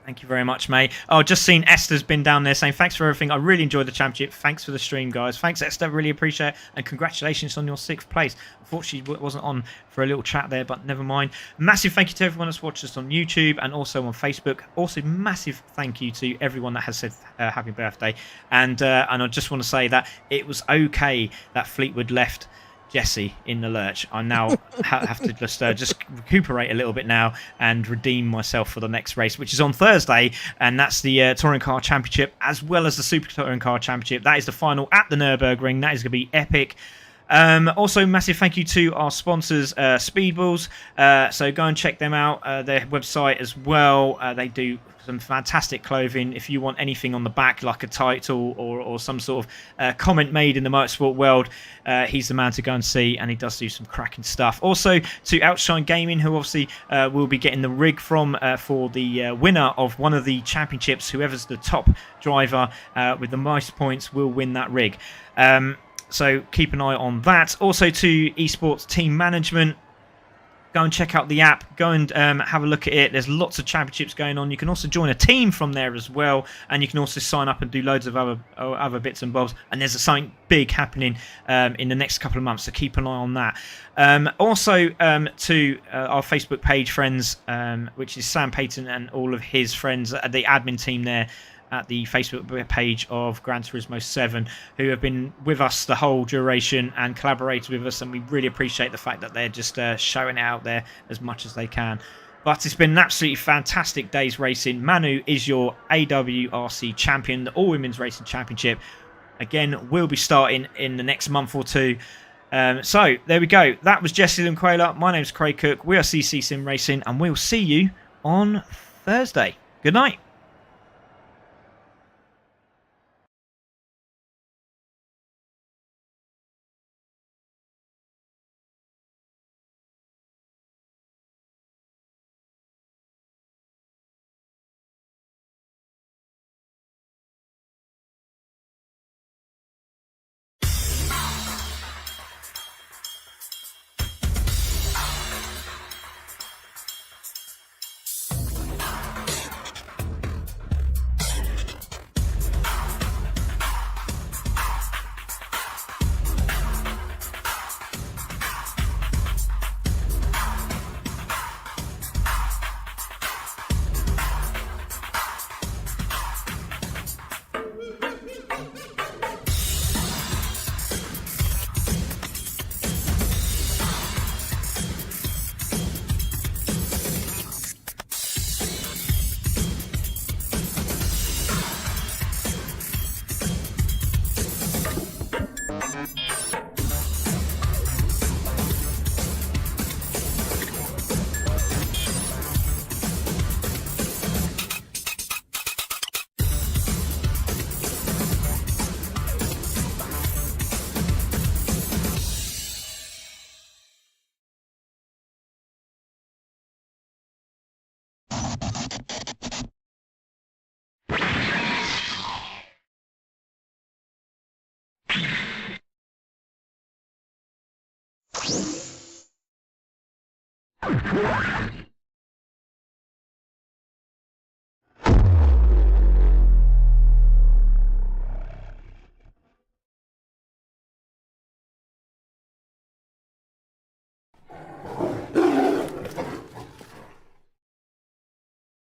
Thank you very much, mate. Oh, just seen Esther's been down there saying thanks for everything. I really enjoyed the championship. Thanks for the stream, guys. Thanks, Esther. Really appreciate it. And congratulations on your 6th place. Unfortunately, wasn't on for a little chat there, but never mind. Massive thank you to everyone that's watched us on YouTube and also on Facebook. Also, massive thank you to everyone that has said happy birthday. And I just want to say that it was okay that Fleetwood left Jesse in the lurch. I now have to just recuperate a little bit now and redeem myself for the next race, which is on Thursday, and that's the Touring Car Championship as well as the Super Touring Car Championship. That is the final at the Nürburgring. That is going to be epic. Also, massive thank you to our sponsors, Speedballs. So go and check them out, their website as well. They do some fantastic clothing. If you want anything on the back, like a title or some sort of comment made in the motorsport world, he's the man to go and see, and he does do some cracking stuff. Also, to Outshine Gaming, who obviously will be getting the rig from for the winner of one of the championships. Whoever's the top driver with the most points will win that rig. So keep an eye on that. Also to Esports Team Management, go and check out the app. Go and have a look at it. There's lots of championships going on. You can also join a team from there as well, and you can also sign up and do loads of other bits and bobs. And there's something big happening in the next couple of months, so keep an eye on that. Also to our Facebook page friends, which is Sam Payton and all of his friends, the admin team there at the Facebook page of Gran Turismo 7, who have been with us the whole duration and collaborated with us, and we really appreciate the fact that they're just showing it out there as much as they can. But it's been an absolutely fantastic day's racing. Manu is your AWRC champion, the All-Women's Racing Championship. Again, will be starting in the next month or two. So, there we go. That was Jesse Lunquela. My name's Craig Cook. We are CC Sim Racing, and we'll see you on Thursday. Good night. Yeah.